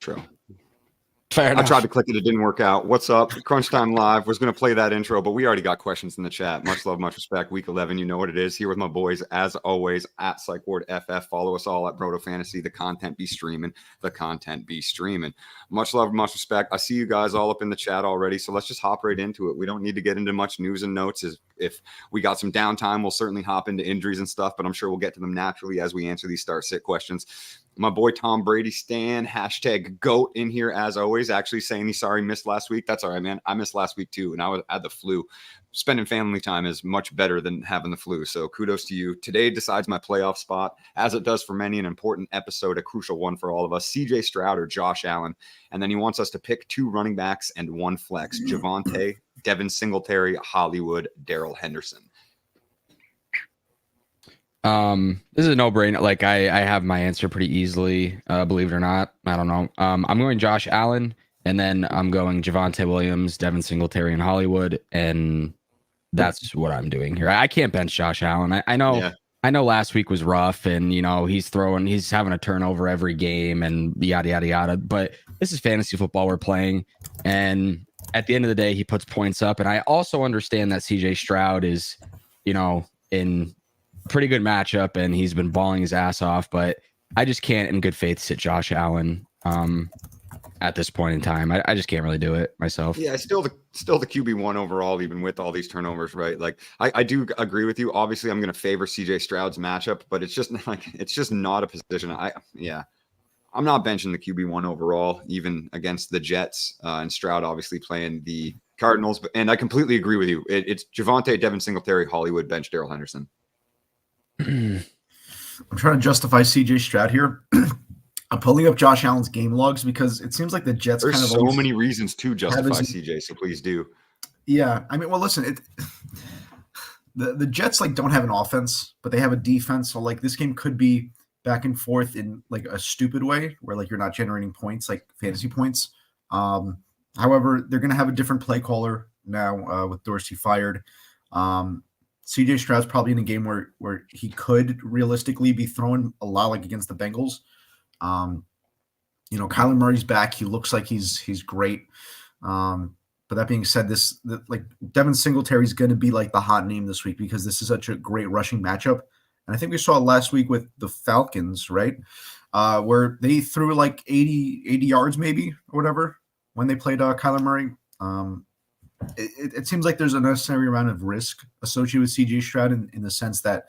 True. Fair enough. I tried to click it. It didn't work out. What's up? Crunch Time Live was going to play that intro, but we already got questions in the chat. Much love, much respect. Week 11, you know what it is. Here with my boys, as always, at PsychWardFF. Follow us all at Broto Fantasy. The content be streaming. The content be streaming. Much love, much respect. I see you guys all up in the chat already, so let's just hop right into it. We don't need to get into much news and notes. If we got some downtime, we'll certainly hop into injuries and stuff, but I'm sure we'll get to them naturally as we answer these start-sit questions. My boy Tom Brady Stan, hashtag GOAT in here as always, actually saying he's sorry missed last week. That's all right, man. I missed last week too, and I had the flu. Spending family time is much better than having the flu, so kudos to you. Today decides my playoff spot, as it does for many, an important episode, a crucial one for all of us. CJ Stroud or Josh Allen, and then he wants us to pick 2 running backs and 1 flex. Javonte, Devin Singletary, Hollywood, Darrell Henderson. This is a no-brainer. Like I have my answer pretty easily, believe it or not. I don't know. I'm going Josh Allen, and then I'm going Javonte Williams, Devin Singletary, and Hollywood, and that's what I'm doing here. I can't bench Josh Allen. I know. Yeah. I know last week was rough, and he's having a turnover every game, and yada yada yada. But this is fantasy football we're playing, and at the end of the day, he puts points up. And I also understand that CJ Stroud is, in pretty good matchup, and he's been balling his ass off, but I just can't in good faith sit Josh Allen at this point in time. I just can't really do it myself. Yeah, still the QB1 overall, even with all these turnovers, right? Like I do agree with you. Obviously, I'm going to favor CJ Stroud's matchup, but it's just not a position. I'm not benching the QB1 overall, even against the Jets, and Stroud obviously playing the Cardinals. And I completely agree with you. It's Javonte, Devin Singletary, Hollywood, bench Darrell Henderson. I'm trying to justify CJ Stroud here. I'm pulling up Josh Allen's game logs because it seems like the Jets There's so many reasons to justify CJ, so please do. Yeah, I mean, well, listen, the Jets don't have an offense, but they have a defense. So this game could be back and forth in a stupid way where you're not generating points, like fantasy points. However, they're going to have a different play caller now with Dorsey fired. CJ Stroud's probably in a game where he could realistically be throwing a lot against the Bengals. Kyler Murray's back. He looks like he's great. But that being said, Devin Singletary is going to be the hot name this week because this is such a great rushing matchup. And I think we saw it last week with the Falcons, right? Where they threw 80 yards maybe or whatever when they played Kyler Murray. It seems like there's a necessary amount of risk associated with CJ Stroud in the sense that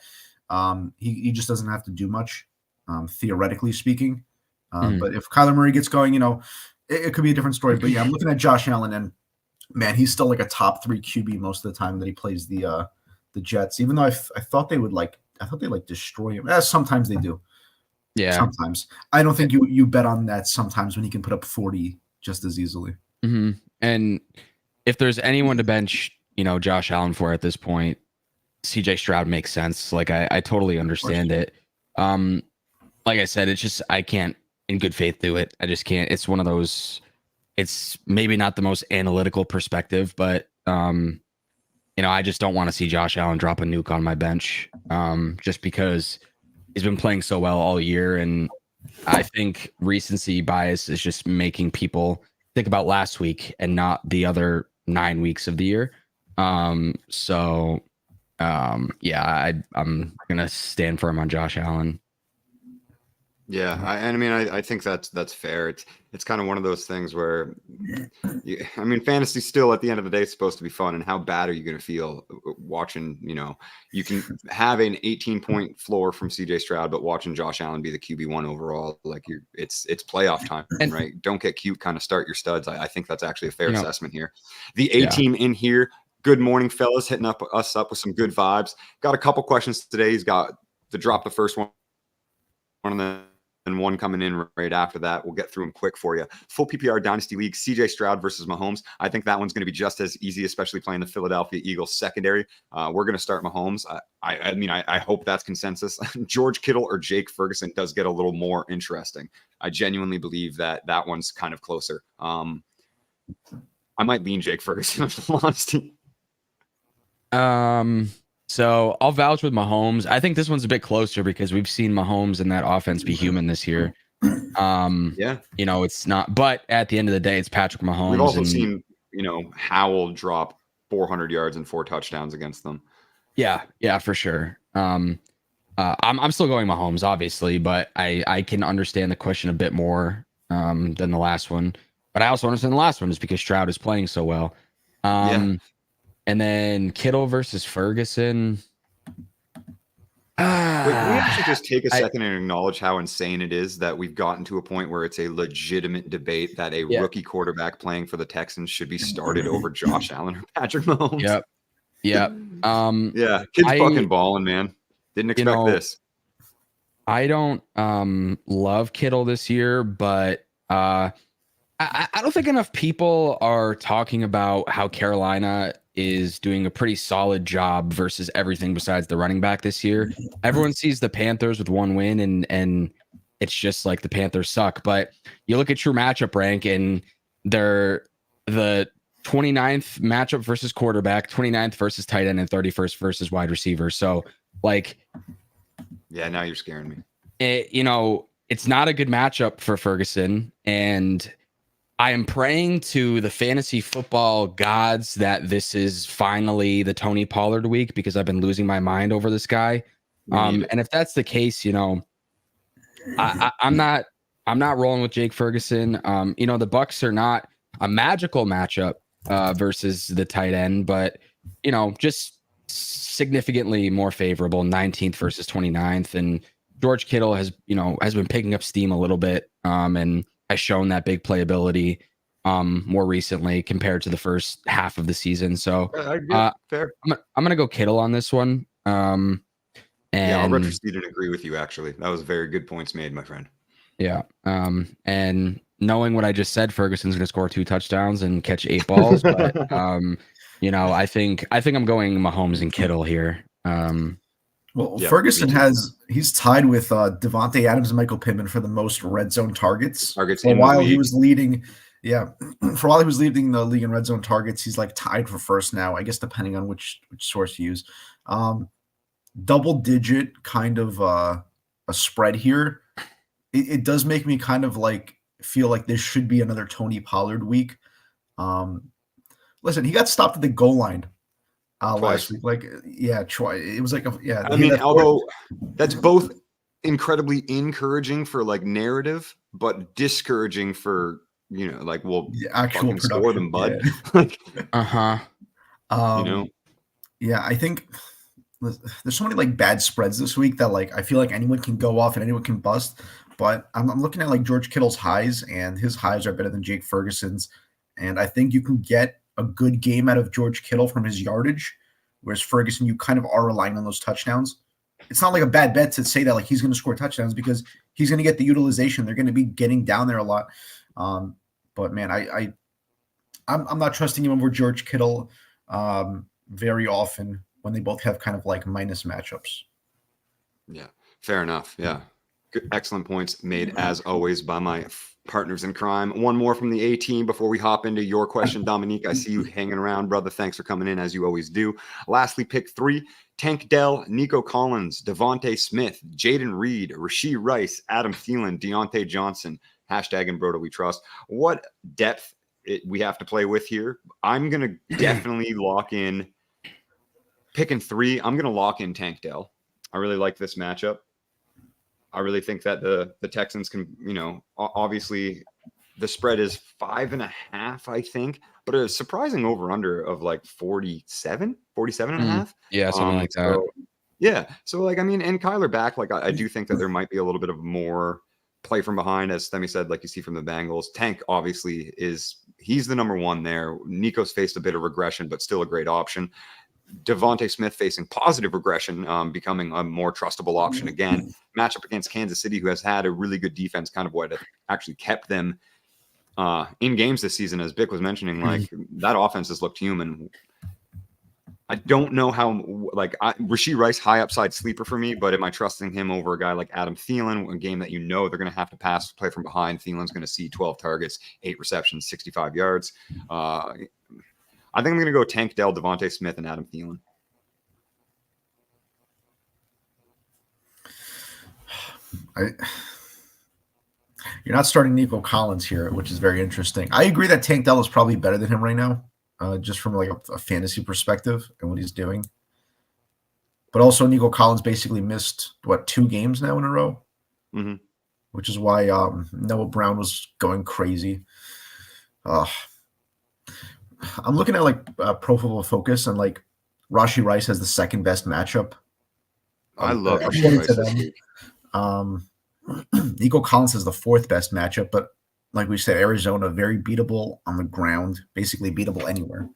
he just doesn't have to do much, theoretically speaking. But if Kyler Murray gets going, it could be a different story. But yeah, I'm looking at Josh Allen, and man, he's still a top 3 QB most of the time that he plays the Jets. Even though I thought they would destroy him. Sometimes they do. Yeah. Sometimes I don't think you bet on that. Sometimes when he can put up 40 just as easily. Mm-hmm. And if there's anyone to bench, Josh Allen for at this point, CJ Stroud makes sense. I totally understand it. Like I said, it's just I can't in good faith do it. I just can't. It's one of those. It's maybe not the most analytical perspective, but I just don't want to see Josh Allen drop a nuke on my bench, just because he's been playing so well all year, and I think recency bias is just making people think about last week and not the other 9 weeks of the year. I'm gonna stand firm on Josh Allen. Yeah, I think that's fair. It's kind of one of those things where, fantasy still at the end of the day is supposed to be fun. And how bad are you going to feel watching? You can have an 18-point floor from CJ Stroud, but watching Josh Allen be the QB1 overall, it's playoff time, right? Don't get cute. Kind of start your studs. I think that's actually a fair assessment here. The A team in here. Good morning, fellas. Hitting us up with some good vibes. Got a couple questions today. He's got to drop the first one and one coming in right after that. We'll get through them quick for you. Full PPR Dynasty League, CJ Stroud versus Mahomes. I think that one's going to be just as easy, especially playing the Philadelphia Eagles secondary. We're going to start Mahomes. I hope that's consensus. George Kittle or Jake Ferguson does get a little more interesting. I genuinely believe that one's kind of closer. I might lean Jake Ferguson, in all honesty. So I'll vouch with Mahomes. I think this one's a bit closer because we've seen Mahomes and that offense be human this year. Yeah. It's not, but at the end of the day, it's Patrick Mahomes. We've also and seen, Howell drop 400 yards and 4 touchdowns against them. yeah, for sure. I'm still going Mahomes, obviously, but I can understand the question a bit more than the last one. But I also understand the last one is because Stroud is playing so well. And then Kittle versus Ferguson. Wait, can we actually just take a I- second and acknowledge how insane it is that we've gotten to a point where it's a legitimate debate that a Yeah. rookie quarterback playing for the Texans should be started over Josh Allen or Patrick Mahomes? Yep. Yeah, kid's I- fucking balling, man. Didn't expect this. I don't love Kittle this year, but I don't think enough people are talking about how Carolina is doing a pretty solid job versus everything besides the running back this year. Everyone sees the Panthers with 1 win and it's just like the Panthers suck. But you look at true matchup rank and they're the 29th matchup versus quarterback, 29th versus tight end, and 31st versus wide receiver. So like, Yeah, now you're scaring me. it's not a good matchup for Ferguson. And I am praying to the fantasy football gods that this is finally the Tony Pollard week because I've been losing my mind over this guy. And if that's the case, I'm not rolling with Jake Ferguson. The Bucks are not a magical matchup versus the tight end, but just significantly more favorable, 19th versus 29th. And George Kittle has been picking up steam a little bit and has shown that big playability more recently compared to the first half of the season. So fair. I'm gonna go Kittle on this one. I'll And retrocede and agree with you. Actually, that was very good points made, my friend. yeah. And knowing what I just said, Ferguson's gonna score 2 touchdowns and catch 8 balls. But I think I'm going Mahomes and Kittle here. Ferguson he's tied with Devontae Adams and Michael Pittman for the most red zone targets. For a while he was leading. Yeah, for a while he was leading the league in red zone targets. He's like tied for first now, I guess, depending on which source you use. Double digit kind of a spread here. It does make me kind of like feel like this should be another Tony Pollard week. Listen, he got stopped at the goal line last week. Like, yeah, Troy. It was like, I mean, although that's both incredibly encouraging for like narrative, but discouraging for actual production. Score them, bud. Yeah. Yeah, I think there's so many like bad spreads this week that like I feel like anyone can go off and anyone can bust. But I'm looking at like George Kittle's highs, and his highs are better than Jake Ferguson's. And I think you can get a good game out of George Kittle from his yardage, whereas Ferguson, you kind of are relying on those touchdowns. It's not like a bad bet to say that like he's going to score touchdowns because he's going to get the utilization. They're going to be getting down there a lot. But man, I'm not trusting him over George Kittle very often when they both have kind of like minus matchups. Yeah, fair enough. Yeah, good, excellent points made as always by my partners in crime. One more from the A team before we hop into your question, Dominique. I see you hanging around, brother. Thanks for coming in as you always do. Lastly, pick 3: Tank Dell, Nico Collins, Devontae Smith, Jaden Reed, Rashee Rice, Adam Thielen, Deontay Johnson. Hashtag in Brodo we trust. What depth we have to play with here? I'm gonna definitely lock in. Picking 3, I'm gonna lock in Tank Dell. I really like this matchup. I really think that the Texans can, obviously the spread is 5.5, I think, but a surprising over under of like 47 and a half. Yeah, something like that. So, yeah. So like, I mean, and Kyler back, like I do think that there might be a little bit of more play from behind, as Stemi said, like you see from the Bengals. Tank obviously he's the number 1 there. Nico's faced a bit of regression, but still a great option. Devontae Smith facing positive regression, becoming a more trustable option again. Matchup against Kansas City, who has had a really good defense, kind of what actually kept them in games this season, as Bick was mentioning. Like that offense has looked human. I don't know how, Rashee Rice, high upside sleeper for me, but am I trusting him over a guy like Adam Thielen, a game that they're going to have to pass, play from behind? Thielen's going to see 12 targets, 8 receptions, 65 yards. I think I'm going to go Tank Dell, Devontae Smith, and Adam Thielen. You're not starting Nico Collins here, which is very interesting. I agree that Tank Dell is probably better than him right now, just from like a fantasy perspective and what he's doing. But also, Nico Collins basically missed 2 games now in a row, which is why Noah Brown was going crazy. I'm looking at like Pro Football Focus, and like Rashee Rice has the second best matchup. I love Rashee Rice this week. Nico Collins has the 4th best matchup, but like we said, Arizona very beatable on the ground, basically beatable anywhere.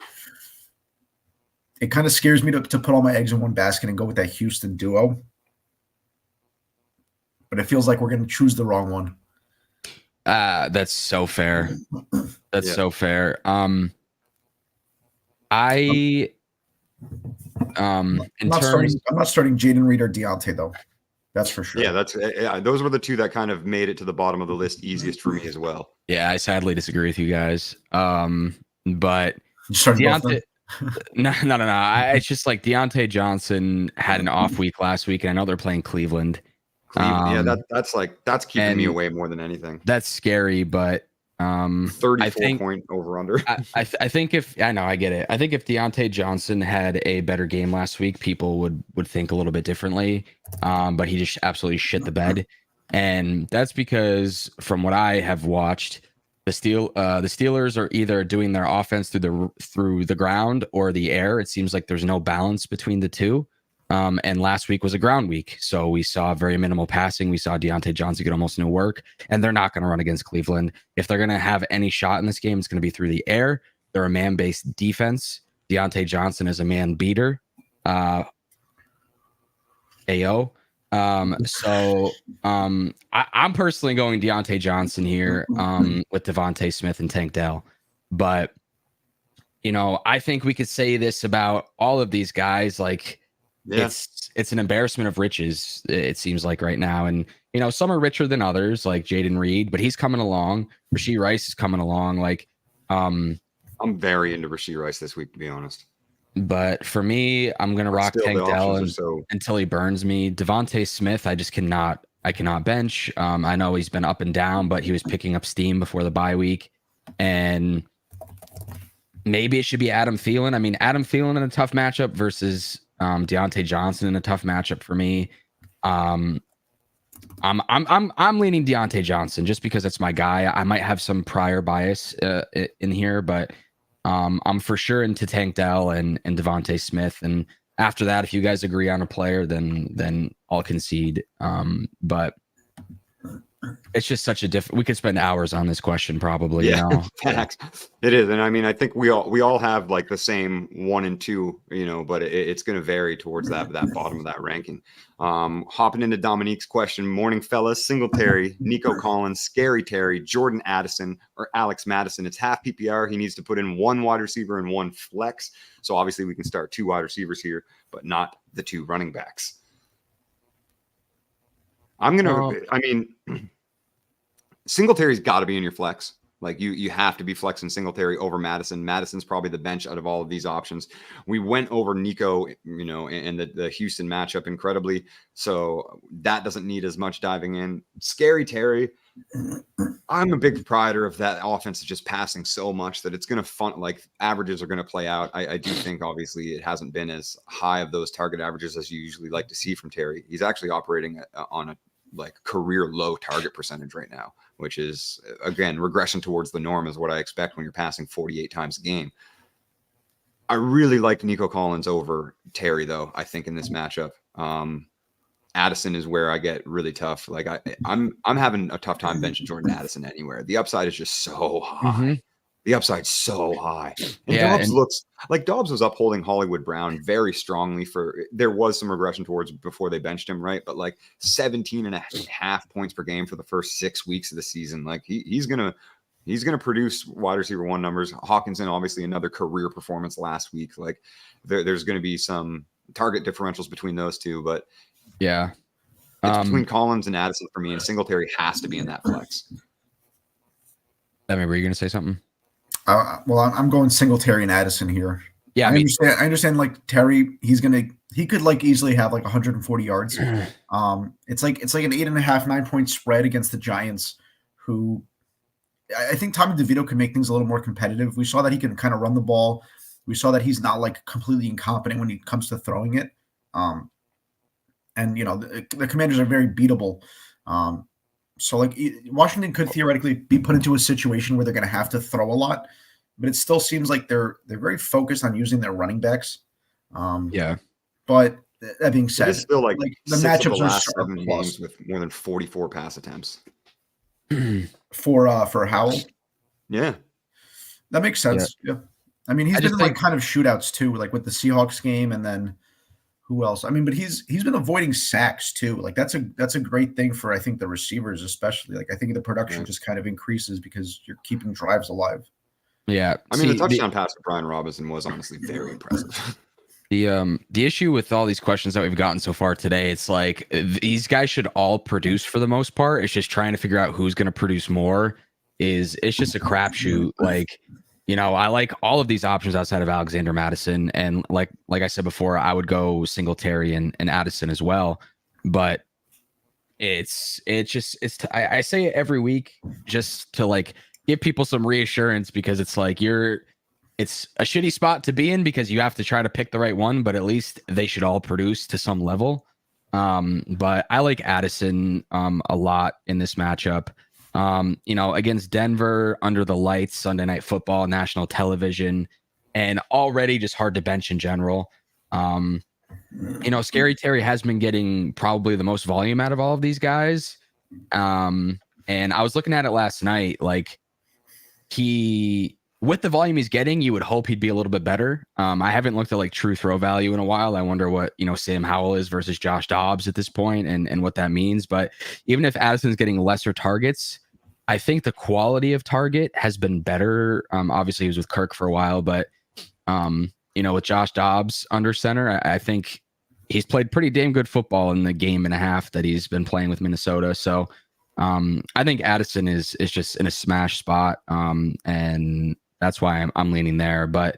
It kind of scares me to put all my eggs in one basket and go with that Houston duo, but it feels like we're going to choose the wrong one. That's so fair. That's so fair. I'm not starting Jaden Reed or Deontay though. That's for sure. Yeah, those were the 2 that kind of made it to the bottom of the list easiest for me as well. Yeah, I sadly disagree with you guys. But Deontay. No. It's just like Deontay Johnson had an off week last week, and I know they're playing Cleveland. That's keeping me away more than anything. That's scary, but 34 point over under. I think I get it. I think if Deontay Johnson had a better game last week, people would think a little bit differently. But he just absolutely shit the bed, and that's because from what I have watched, the Steelers are either doing their offense through the ground or the air. It seems like there's no balance between the two. And last week was a ground week, so we saw very minimal passing. We saw Deontay Johnson get almost no work, and they're not going to run against Cleveland. If they're going to have any shot in this game, it's going to be through the air. They're a man-based defense. Deontay Johnson is a man beater. I'm personally going Deontay Johnson here with Devontae Smith and Tank Dell. But, I think we could say this about all of these guys. Like, it's an embarrassment of riches, it seems like right now. And, some are richer than others, like Jaden Reed, but he's coming along. Rashee Rice is coming along. Like, I'm very into Rashee Rice this week, to be honest. But for me, I'm going to rock Tank Dell until he burns me. Devontae Smith, I cannot bench. I know he's been up and down, but he was picking up steam before the bye week. And maybe it should be Adam Thielen. I mean, Adam Thielen in a tough matchup versus Deontay Johnson in a tough matchup for me. I'm leaning Deontay Johnson just because it's my guy. I might have some prior bias in here, but I'm for sure into Tank Dell and Devontae Smith. And after that, if you guys agree on a player, then I'll concede. But it's just such a we could spend hours on this question probably. Facts. It is. And I mean, I think we all have like the same 1 and 2, but it's going to vary towards that bottom of that ranking. Hopping into Dominique's question, morning fellas, Singletary, Nico Collins, Scary Terry, Jordan Addison, or Alex Madison. It's half PPR. He needs to put in 1 wide receiver and 1 flex. So obviously we can start 2 wide receivers here, but not the 2 running backs. Singletary's got to be in your flex. Like you have to be flexing Singletary over Madison. Madison's probably the bench out of all of these options. We went over Nico, and the Houston matchup incredibly. So that doesn't need as much diving in. Scary Terry. I'm a big proprietor of that offense is just passing so much that it's going to like averages are going to play out. I do think obviously it hasn't been as high of those target averages as you usually like to see from Terry. He's actually operating on a career low target percentage right now, which is again regression towards the norm is what I expect when you're passing 48 times a game. I really like Nico Collins over Terry though. I think in this matchup, Addison is where I get really tough. Like I'm having a tough time benching Jordan Addison anywhere. The upside is just so high. Mm-hmm. The upside's so high. And Dobbs was upholding Hollywood Brown very strongly there was some regression towards before they benched him, right? But 17.5 points per game for the first 6 weeks of the season. Like he's going to produce wide receiver 1 numbers. Hawkinson, obviously another career performance last week. Like there's going to be some target differentials between those 2, but yeah, it's between Collins and Addison for me, and Singletary has to be in that flex. I mean, were you going to say something? Well, I'm going Singletary and Addison here. Yeah, I understand. Like Terry, he could easily have 140 yards. It's like an 8.5, 9 point spread against the Giants, who I think Tommy DeVito can make things a little more competitive. We saw that he can kind of run the ball. We saw that he's not like completely incompetent when it comes to throwing it. And the Commanders are very beatable. So like Washington could theoretically be put into a situation where they're going to have to throw a lot, but it still seems like they're very focused on using their running backs. Yeah. But that being said, it's still like the 6 of matchups the are last 7 plus games with more than 44 pass attempts. for Howell. Yeah. That makes sense. Yeah. I mean, he's been in like kind of shootouts too, like with the Seahawks game, and then who else? I mean, but he's been avoiding sacks too. Like that's a great thing for I think the receivers especially. Like I think the production just kind of increases because you're keeping drives alive. Yeah. I mean, the touchdown pass to Brian Robinson was honestly very impressive. The issue with all these questions that we've gotten so far today, it's like these guys should all produce for the most part. It's just trying to figure out who's going to produce more. It's just a crapshoot. Like, I like all of these options outside of Alexander Mattison, and like I said before, I would go Singletary and Addison as well. But I say it every week just to like give people some reassurance, because it's like it's a shitty spot to be in because you have to try to pick the right one, but at least they should all produce to some level. But I like Addison a lot in this matchup. Against Denver, under the lights, Sunday Night Football, national television, and already just hard to bench in general. Scary Terry has been getting probably the most volume out of all of these guys. And I was looking at it last night, like with the volume he's getting, you would hope he'd be a little bit better. I haven't looked at like true throw value in a while. I wonder what, Sam Howell is versus Josh Dobbs at this point and what that means. But even if Addison's getting lesser targets, I think the quality of target has been better. Obviously he was with Kirk for a while, but with Josh Dobbs under center, I think he's played pretty damn good football in the game and a half that he's been playing with Minnesota. So I think Addison is just in a smash spot. And that's why I'm leaning there. But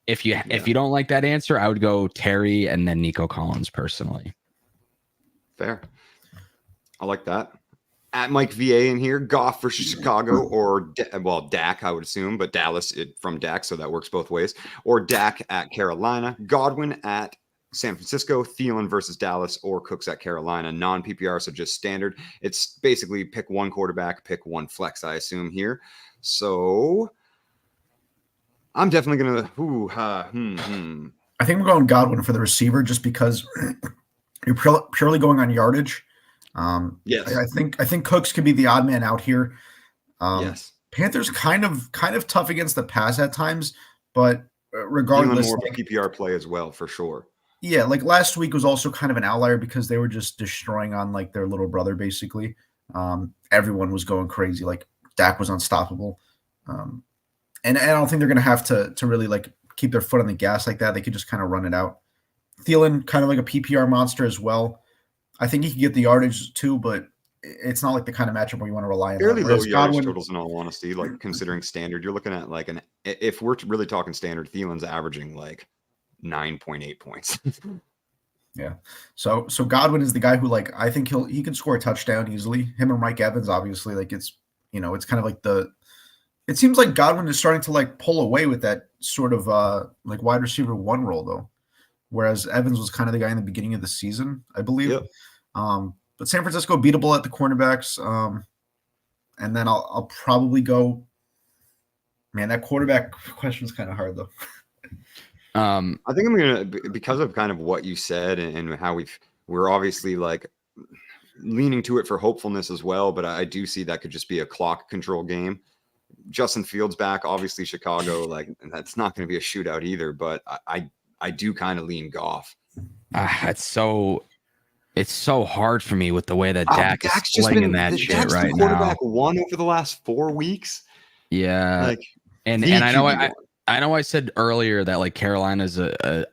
if you don't like that answer, I would go Terry and then Nico Collins personally. Fair. I like that. At Mike VA in here, Goff versus Chicago, or Dak, I would assume, but Dallas from Dak, so that works both ways. Or Dak at Carolina, Godwin at San Francisco, Thielen versus Dallas, or Cooks at Carolina. Non-PPR, so just standard. It's basically pick one quarterback, pick one flex, I assume here. So I'm definitely gonna. I think we're going Godwin for the receiver, just because you're purely going on yardage. Yes, I think Cooks could be the odd man out here. Yes, Panthers kind of tough against the pass at times, but regardless, more of a PPR play as well for sure. Yeah, like last week was also kind of an outlier because they were just destroying on like their little brother basically. Everyone was going crazy. Like Dak was unstoppable, and I don't think they're going to have to really like keep their foot on the gas like that. They could just kind of run it out. Thielen kind of like a PPR monster as well. I think he can get the yardage too, but it's not like the kind of matchup where you want to rely on. Fairly low yardage totals in all honesty. Like considering standard, you're looking at like if we're really talking standard, Thielen's averaging like 9.8 points. Yeah. So Godwin is the guy who like I think he can score a touchdown easily. Him or Mike Evans, obviously, like it's it's kind of like it seems like Godwin is starting to like pull away with that sort of like wide receiver one role though. Whereas Evans was kind of the guy in the beginning of the season, I believe. Yep. But San Francisco beatable at the cornerbacks. And then I'll probably go. Man, that quarterback question is kind of hard though. I think I'm gonna, because of kind of what you said and how we're obviously like leaning to it for hopefulness as well, but I do see that could just be a clock control game. Justin Fields back, obviously Chicago, like that's not going to be a shootout either, but I do kind of lean Goff. It's so hard for me with the way that Dak is playing in that shit Dak's right the quarterback now. one over the last 4 weeks. Yeah, like, and I know I know I said earlier that like Carolina's a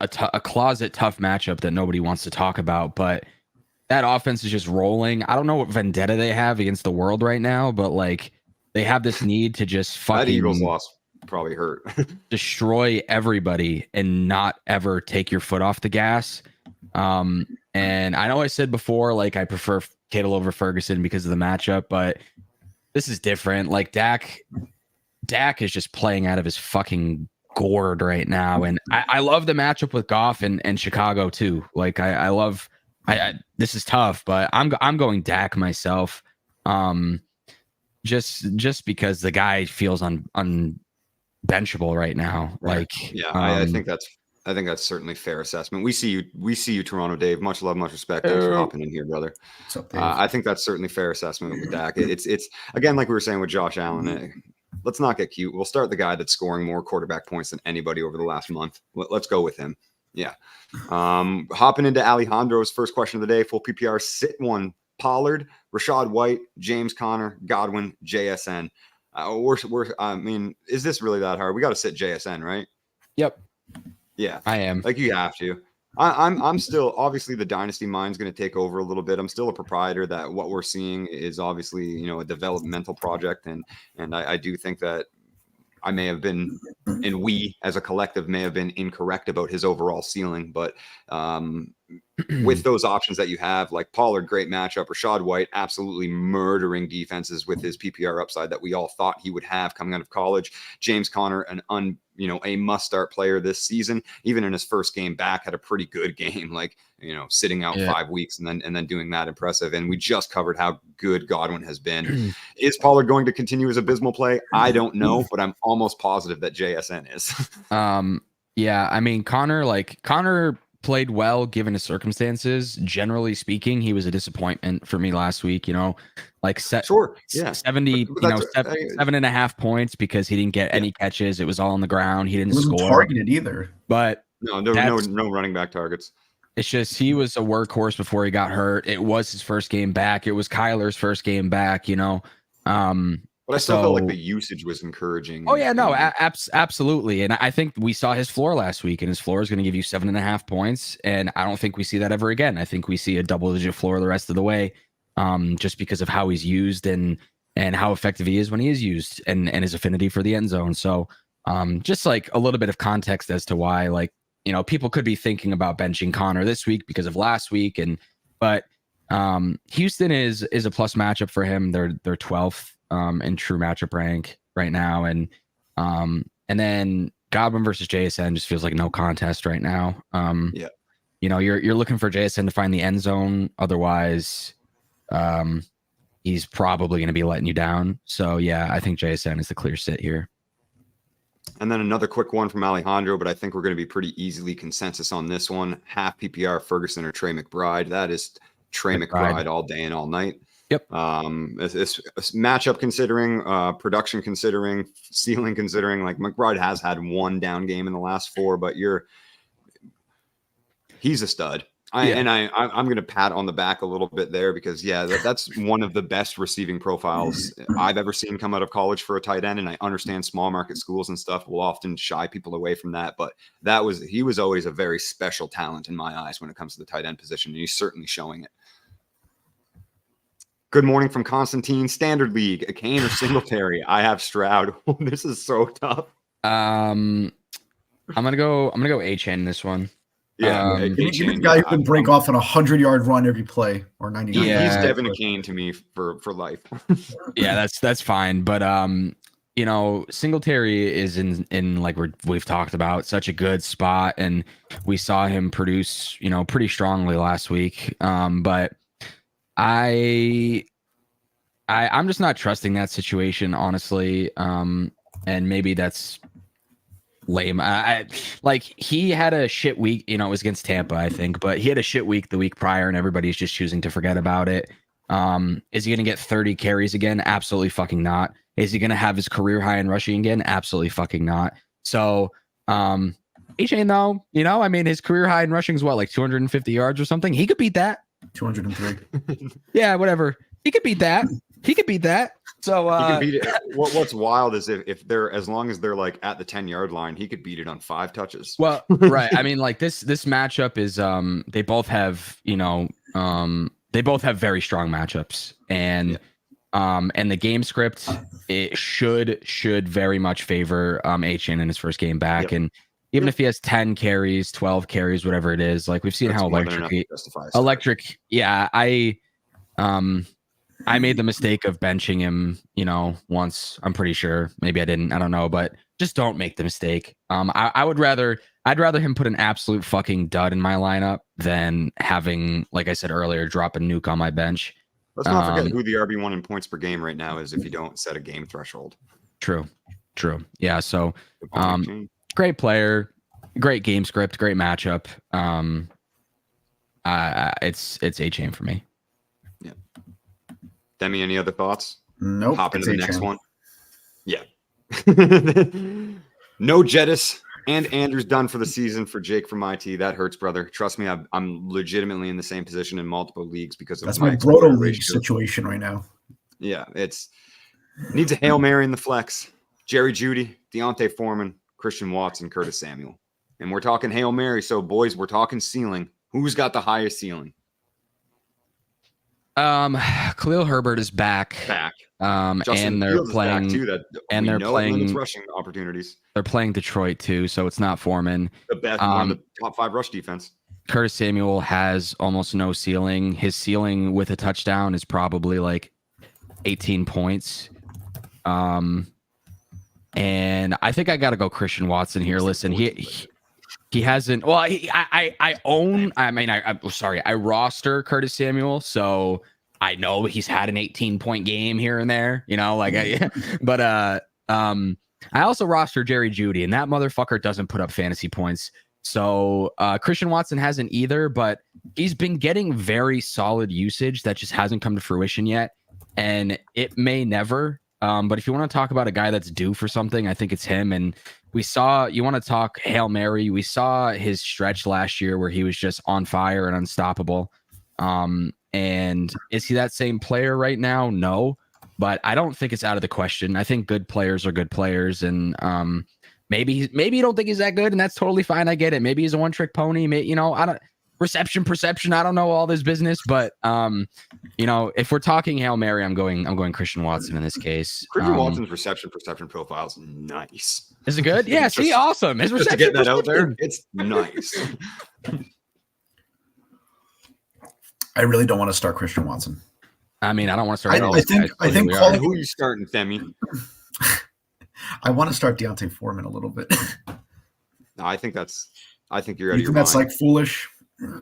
closet tough matchup that nobody wants to talk about, but that offense is just rolling. I don't know what vendetta they have against the world right now, but like they have this need to just fucking that Eagles loss probably hurt. destroy everybody and not ever take your foot off the gas. And I know I said before, like I prefer Kittle over Ferguson because of the matchup, but this is different. Like Dak is just playing out of his fucking gourd right now, and I love the matchup with Goff and Chicago too. Like I love. This is tough, but I'm going Dak myself. Just because the guy feels unbenchable right now. Right. Like, Yeah, I think that's certainly fair assessment. We see you, Toronto Dave. Much love, much respect. Thanks for hopping in here, brother. What's up, Dave? I think that's certainly fair assessment with Dak. It's again like we were saying with Josh Allen. Let's not get cute. We'll start the guy that's scoring more quarterback points than anybody over the last month. Let's go with him. Yeah. Hopping into Alejandro's first question of the day, full PPR, sit one. Pollard, Rachaad White, James Conner, Godwin, JSN. I mean, is this really that hard? We got to sit JSN, right? Yep. Yeah, I am. Like you have to. I'm still obviously the dynasty mind's going to take over a little bit. I'm still a proprietor. That what we're seeing is obviously a developmental project, and I do think that I may have been, and we as a collective may have been incorrect about his overall ceiling, but with those options that you have, like Pollard, great matchup, Rachaad White, absolutely murdering defenses with his PPR upside that we all thought he would have coming out of college. James Conner, a must-start player this season, even in his first game back, had a pretty good game, like, sitting out 5 weeks and then doing that impressive. And we just covered how good Godwin has been. Is Pollard going to continue his abysmal play? I don't know, but I'm almost positive that JSN is. Yeah, I mean, Connor played well given his circumstances. Generally speaking, he was a disappointment for me last week. Like sure, yeah, 70, 7.5 points because he didn't get any catches. It was all on the ground. He didn't wasn't score. Targeted either. But no running back targets. It's just he was a workhorse before he got hurt. It was his first game back. It was Kyler's first game back. But I still felt like the usage was encouraging. Oh yeah, no, absolutely. And I think we saw his floor last week, and his floor is going to give you 7.5 points. And I don't think we see that ever again. I think we see a double-digit floor the rest of the way, just because of how he's used and how effective he is when he is used, and his affinity for the end zone. So, just like a little bit of context as to why, like, people could be thinking about benching Connor this week because of last week, but Houston is a plus matchup for him. They're 12th. In true matchup rank right now, and then Godwin versus JSN just feels like no contest right now. You're looking for JSN to find the end zone, otherwise he's probably going to be letting you down. So yeah, I think JSN is the clear sit here. And then another quick one from Alejandro, but I think we're going to be pretty easily consensus on this one. Half PPR, Ferguson or Trey McBride. That is Trey McBride all day and all night. Yep. This matchup considering, production considering, ceiling considering, like McBride has had one down game in the last 4, but he's a stud. I'm going to pat on the back a little bit there because that's one of the best receiving profiles I've ever seen come out of college for a tight end. And I understand small market schools and stuff will often shy people away from that, but he was always a very special talent in my eyes when it comes to the tight end position. And he's certainly showing it. Good morning from Constantine. Standard League, Kane or Singletary? I have Stroud. This is so tough. I'm gonna go A-Chain in this one. Yeah, give me the guy who can break off on a 100-yard run every play or 90. Yeah, he's Devin Kane to me for life. Yeah, that's fine. But Singletary is in like we've talked about, such a good spot, and we saw him produce pretty strongly last week. But I'm just not trusting that situation, honestly. And maybe that's lame. He had a shit week, it was against Tampa, I think, but he had a shit week the week prior and everybody's just choosing to forget about it. Is he going to get 30 carries again? Absolutely fucking not. Is he going to have his career high in rushing again? Absolutely fucking not. So, A-Chain though, his career high in rushing is what, like 250 yards or something? He could beat that. 203. Yeah, whatever. He could beat that. So he could beat it. What's wild is if they're, as long as they're like at the 10-yard line, he could beat it on 5 touches. Well, right. I mean, like this matchup is they both have very strong matchups, and the game script, it should very much favor A-Chain in his first game back. And even if he has 10 carries, 12 carries, whatever it is, like we've seen how electric. Yeah, I made the mistake of benching him, once. I'm pretty sure. Maybe I didn't. I don't know, but just don't make the mistake. I'd rather him put an absolute fucking dud in my lineup than having, like I said earlier, drop a nuke on my bench. Let's not forget who the RB1 in points per game right now is if you don't set a game threshold. True. Yeah. So, great player, great game script, great matchup. It's A-Chain for me. Yeah. Demi, any other thoughts? Nope. Hop into the next A-Chain. one. Yeah. No Jettis and Andrews done for the season for Jake from IT. That hurts, brother. Trust me, I'm legitimately in the same position in multiple leagues because of That's my my Broto exploiter League ratio. situation right now. Yeah, it's needs a Hail Mary in the flex. Jerry Jeudy, Deontay Foreman, Christian Watson, Curtis Samuel. And we're talking Hail Mary. So, boys, we're talking ceiling. Who's got the highest ceiling? Khalil Herbert is back. Justin And they're Fields is back playing, too. That and we they're know playing limits rushing opportunities. They're playing Detroit too, so it's not Foreman. The best, one of the top 5 rush defense. Curtis Samuel has almost no ceiling. His ceiling with a touchdown is probably like 18 points. And I think I got to go Christian Watson here. Listen, he hasn't. Well, I roster Curtis Samuel, so I know he's had an 18-point game here and there. But I also roster Jerry Jeudy, and that motherfucker doesn't put up fantasy points. So Christian Watson hasn't either, but he's been getting very solid usage that just hasn't come to fruition yet, and it may never. But if you want to talk about a guy that's due for something, I think it's him. And you want to talk Hail Mary. We saw his stretch last year where he was just on fire and unstoppable. And is he that same player right now? No, but I don't think it's out of the question. I think good players are good players. And maybe you don't think he's that good, and that's totally fine. I get it. Maybe he's a one-trick pony. I don't perception. I don't know all this business, but if we're talking Hail Mary, I'm going Christian Watson in this case. Christian Watson's perception profile is nice. Is it good? Yeah. See, awesome. His Just to reception get that out there, perception. it's nice. I really don't want to start Christian Watson. I mean, I don't want to start. I think Who are you starting, Demi? I want to start Deontay Foreman a little bit. No, I think you're out of your that's mind. like foolish.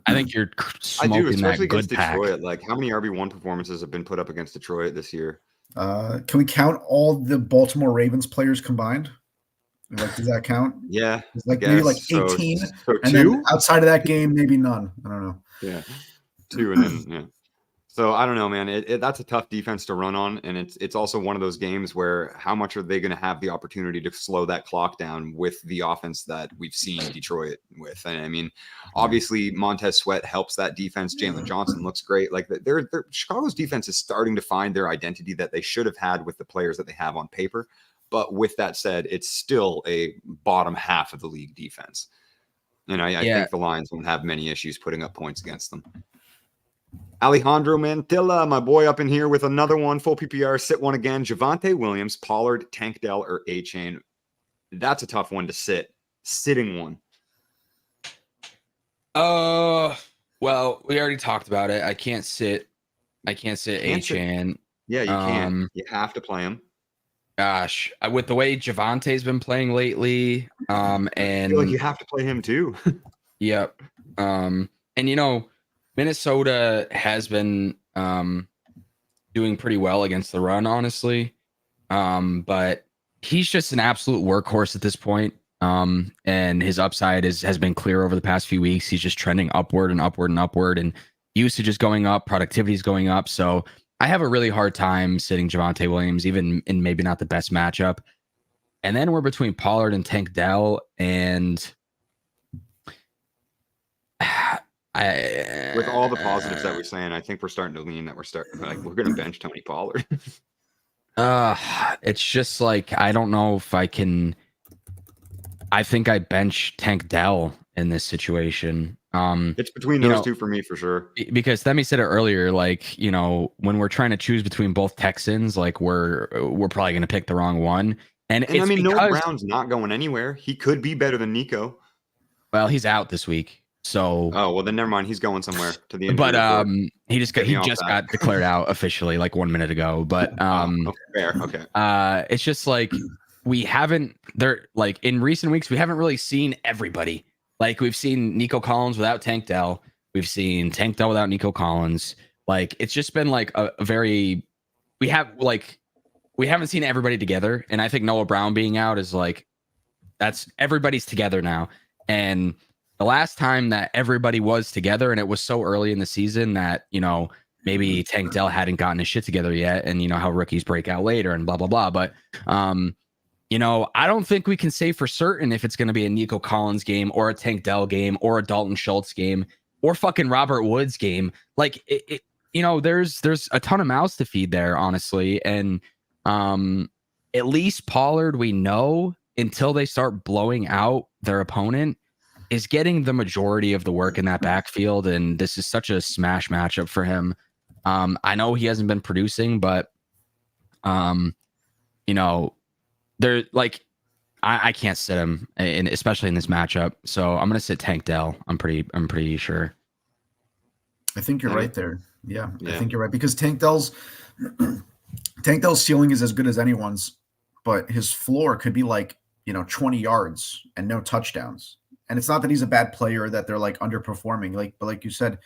I think you're I do, smoking especially that good against pack. Detroit. Like, how many RB1 performances have been put up against Detroit this year? Can we count all the Baltimore Ravens players combined? Like, does that count? Yeah, It's like maybe like 18, So and two. then outside of that game, maybe none. I don't know. Yeah, 2, and then yeah. So I don't know, man. That's a tough defense to run on, and it's also one of those games where how much are they going to have the opportunity to slow that clock down with the offense that we've seen Detroit with? And I mean, obviously Montez Sweat helps that defense. Jalen Johnson looks great. Like Chicago's defense is starting to find their identity that they should have had with the players that they have on paper. But with that said, it's still a bottom half of the league defense. And I think the Lions won't have many issues putting up points against them. Alejandro Mantilla, my boy, up in here with another one, full PPR, sit one again. Javonte Williams, Pollard, Tank Dell, or A-Chain. That's a tough one to sit. Sitting one. Well, we already talked about it. I can't sit A-Chain. Yeah, you can. You have to play him. Gosh, with the way Javonte's been playing lately, and I feel like you have to play him too. Yep. And Minnesota has been doing pretty well against the run, honestly. But he's just an absolute workhorse at this point. And his upside has been clear over the past few weeks. He's just trending upward and upward and upward, and usage is going up, productivity is going up. So I have a really hard time sitting Javonte Williams, even in maybe not the best matchup. And then we're between Pollard and Tank Dell, and with all the positives that we're saying, I think we're starting to lean that we're going to bench Tony Pollard. It's just like, I don't know if I can. I think I bench Tank Dell in this situation. It's between those two for me for sure. Because Themi said it earlier, like, when we're trying to choose between both Texans, like we're probably going to pick the wrong one. And I mean, Noah Brown's not going anywhere. He could be better than Nico. Well, he's out this week. So, Oh well, then never mind. He's going somewhere to the injury but report. he Get me off just that. got declared out officially like 1 minute ago. But Oh, fair. Okay. it's just like we haven't there like in recent weeks we haven't really seen everybody. Like we've seen Nico Collins without Tank Dell. We've seen Tank Dell without Nico Collins. Like it's just been like a very we haven't seen everybody together. And I think Noah Brown being out is like that's everybody's together now. And the last time that everybody was together, and it was so early in the season that, you know, maybe Tank Dell hadn't gotten his shit together yet, and you know how rookies break out later and blah blah blah. But you know, I don't think we can say for certain if it's going to be a Nico Collins game or a Tank Dell game or a Dalton Schultz game or fucking Robert Woods game. Like you know, there's a ton of mouths to feed there, honestly. And at least Pollard, we know until they start blowing out their opponent, is getting the majority of the work in that backfield. And this is such a smash matchup for him. I know he hasn't been producing, but you know, they're like I can't sit him, especially in this matchup. So I'm gonna sit Tank Dell. I'm pretty sure. I think you're right there. Yeah, Yeah. I think you're right because Tank Dell's ceiling is as good as anyone's, but his floor could be like 20 yards and no touchdowns. And it's not that he's a bad player, that they're like underperforming. But like you said,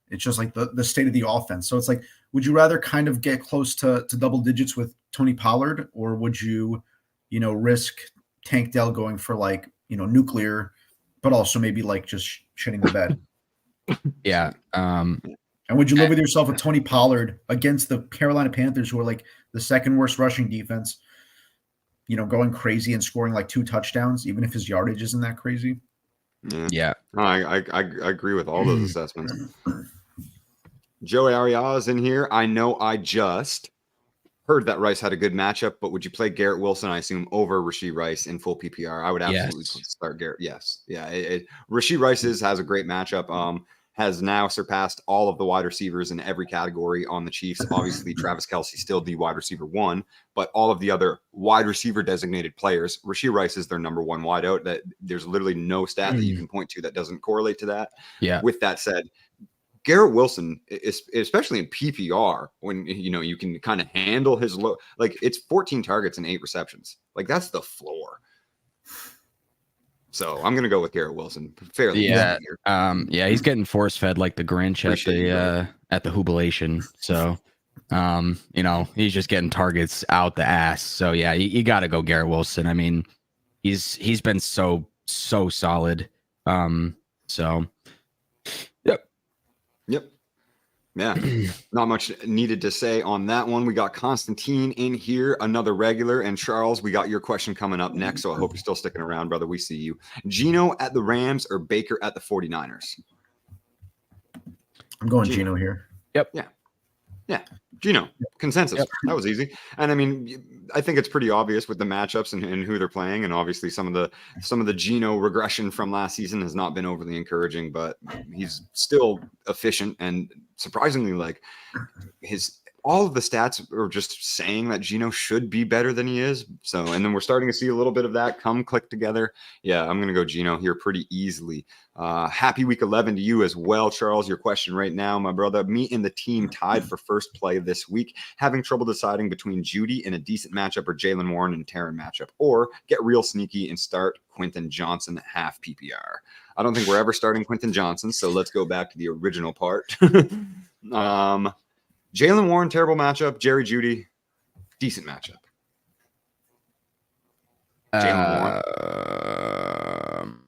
it's just like the state of the offense. So it's like, would you rather kind of get close to double digits with Tony Pollard, or would you, risk Tank Dell going for like, nuclear, but also maybe like just shitting the bed? Yeah. And would you live with yourself with Tony Pollard against the Carolina Panthers, who are like the second worst rushing defense, going crazy and scoring like 2 touchdowns, even if his yardage isn't that crazy? Yeah. No, I agree with all those assessments. Joey Arias in here. I know I just heard that Rice had a good matchup, but would you play Garrett Wilson, I assume, over Rashee Rice in full PPR? I would absolutely start Garrett. Yes. Yeah. Rashee Rice has a great matchup. Has now surpassed all of the wide receivers in every category on the Chiefs. Obviously, Travis Kelce still the wide receiver 1, but all of the other wide receiver designated players, Rashee Rice is their number 1 wideout. That there's literally no stat that you can point to that doesn't correlate to that. Yeah. With that said, Garrett Wilson, especially in PPR, when you can kind of handle his low, like it's 14 targets and 8 receptions. Like that's the floor. So I'm gonna go with Garrett Wilson fairly. Yeah. Easy here. Yeah, he's getting force fed like the Grinch at the Hubilation. So he's just getting targets out the ass. So yeah, you gotta go Garrett Wilson. I mean, he's been so solid. So Yep. Yeah. Not much needed to say on that one. We got Constantine in here, another regular. And Charles, we got your question coming up next. So I hope you're still sticking around, brother. We see you. Geno at the Rams or Baker at the 49ers? I'm going Geno here. Yep. Yeah. Geno. Consensus. Yep. That was easy. And I mean, I think it's pretty obvious with the matchups and who they're playing. And obviously some of the Geno regression from last season has not been overly encouraging, but he's still efficient and surprisingly like all of the stats are just saying that Geno should be better than he is. So, and then we're starting to see a little bit of that come click together. Yeah, I'm going to go Geno here pretty easily. Happy week 11 to you as well, Charles. Your question right now, my brother. Me and the team tied for first play this week, having trouble deciding between Judy in a decent matchup or Jaylen Warren and Taron matchup, or get real sneaky and start Quentin Johnson half PPR. I don't think we're ever starting Quentin Johnson, so let's go back to the original part. Jaylen Warren, terrible matchup. Jerry Judy, decent matchup. Jaylen Warren.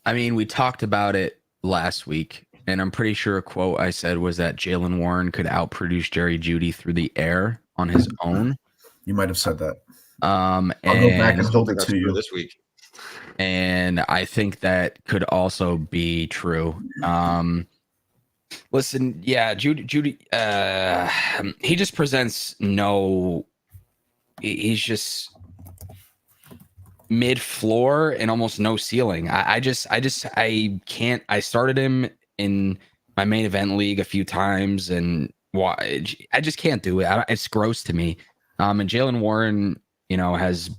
I mean, we talked about it last week, and I'm pretty sure a quote I said was that Jaylen Warren could outproduce Jerry Judy through the air on his own. You might have said that. I'll go back and hold it to you this week. And I think that could also be true. Listen, yeah, Judy, he just presents he's just mid floor and almost no ceiling. I can't. I started him in my main event league a few times, and I just can't do it. It's gross to me. And Jaylen Warren, has,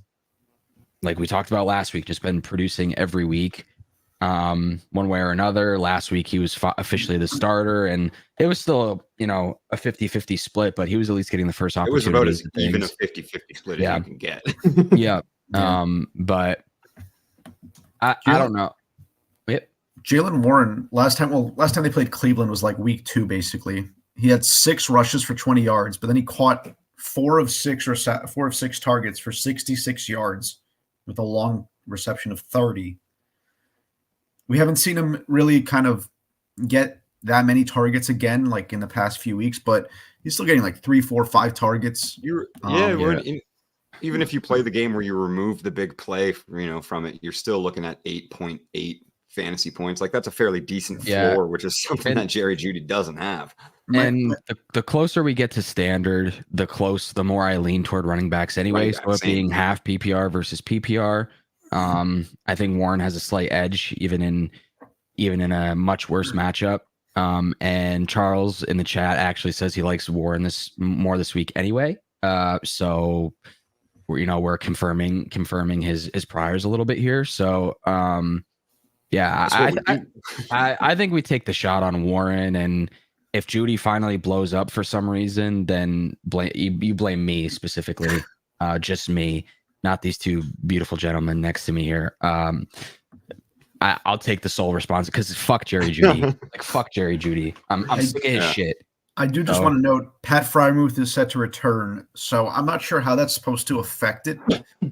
like we talked about last week, just been producing every week. one way or another. Last week he was officially the starter, and it was still, a 50-50 split, but he was at least getting the first It was opportunities. about as even a 50-50 split Yeah. as you can get. Yeah. Yeah. But I don't know. Yep. Jalen Warren, last time they played Cleveland was like week 2, basically. He had 6 rushes for 20 yards, but then he caught 4 of 6 targets for 66 yards with a long reception of 30. We haven't seen him really kind of get that many targets again, like in the past few weeks, but he's still getting like 3, 4, 5 targets. Even if you play the game where you remove the big play, from it, you're still looking at 8.8 fantasy points. Like that's a fairly decent floor, which is something that Jerry Jeudy doesn't have. And the closer we get to standard, the more I lean toward running backs anyway. So it being half PPR versus PPR, I think Warren has a slight edge, even in a much worse matchup. And Charles in the chat actually says he likes Warren this week anyway. So we're confirming his priors a little bit here. So yeah, I think we take the shot on Warren, and if Jeudy finally blows up for some reason, then you blame me specifically, just me, not these two beautiful gentlemen next to me here. I'll take the sole response because fuck Jerry Jeudy. Like fuck Jerry Jeudy. I'm sick of his shit. I do just want to note Pat Frymuth is set to return, so I'm not sure how that's supposed to affect it,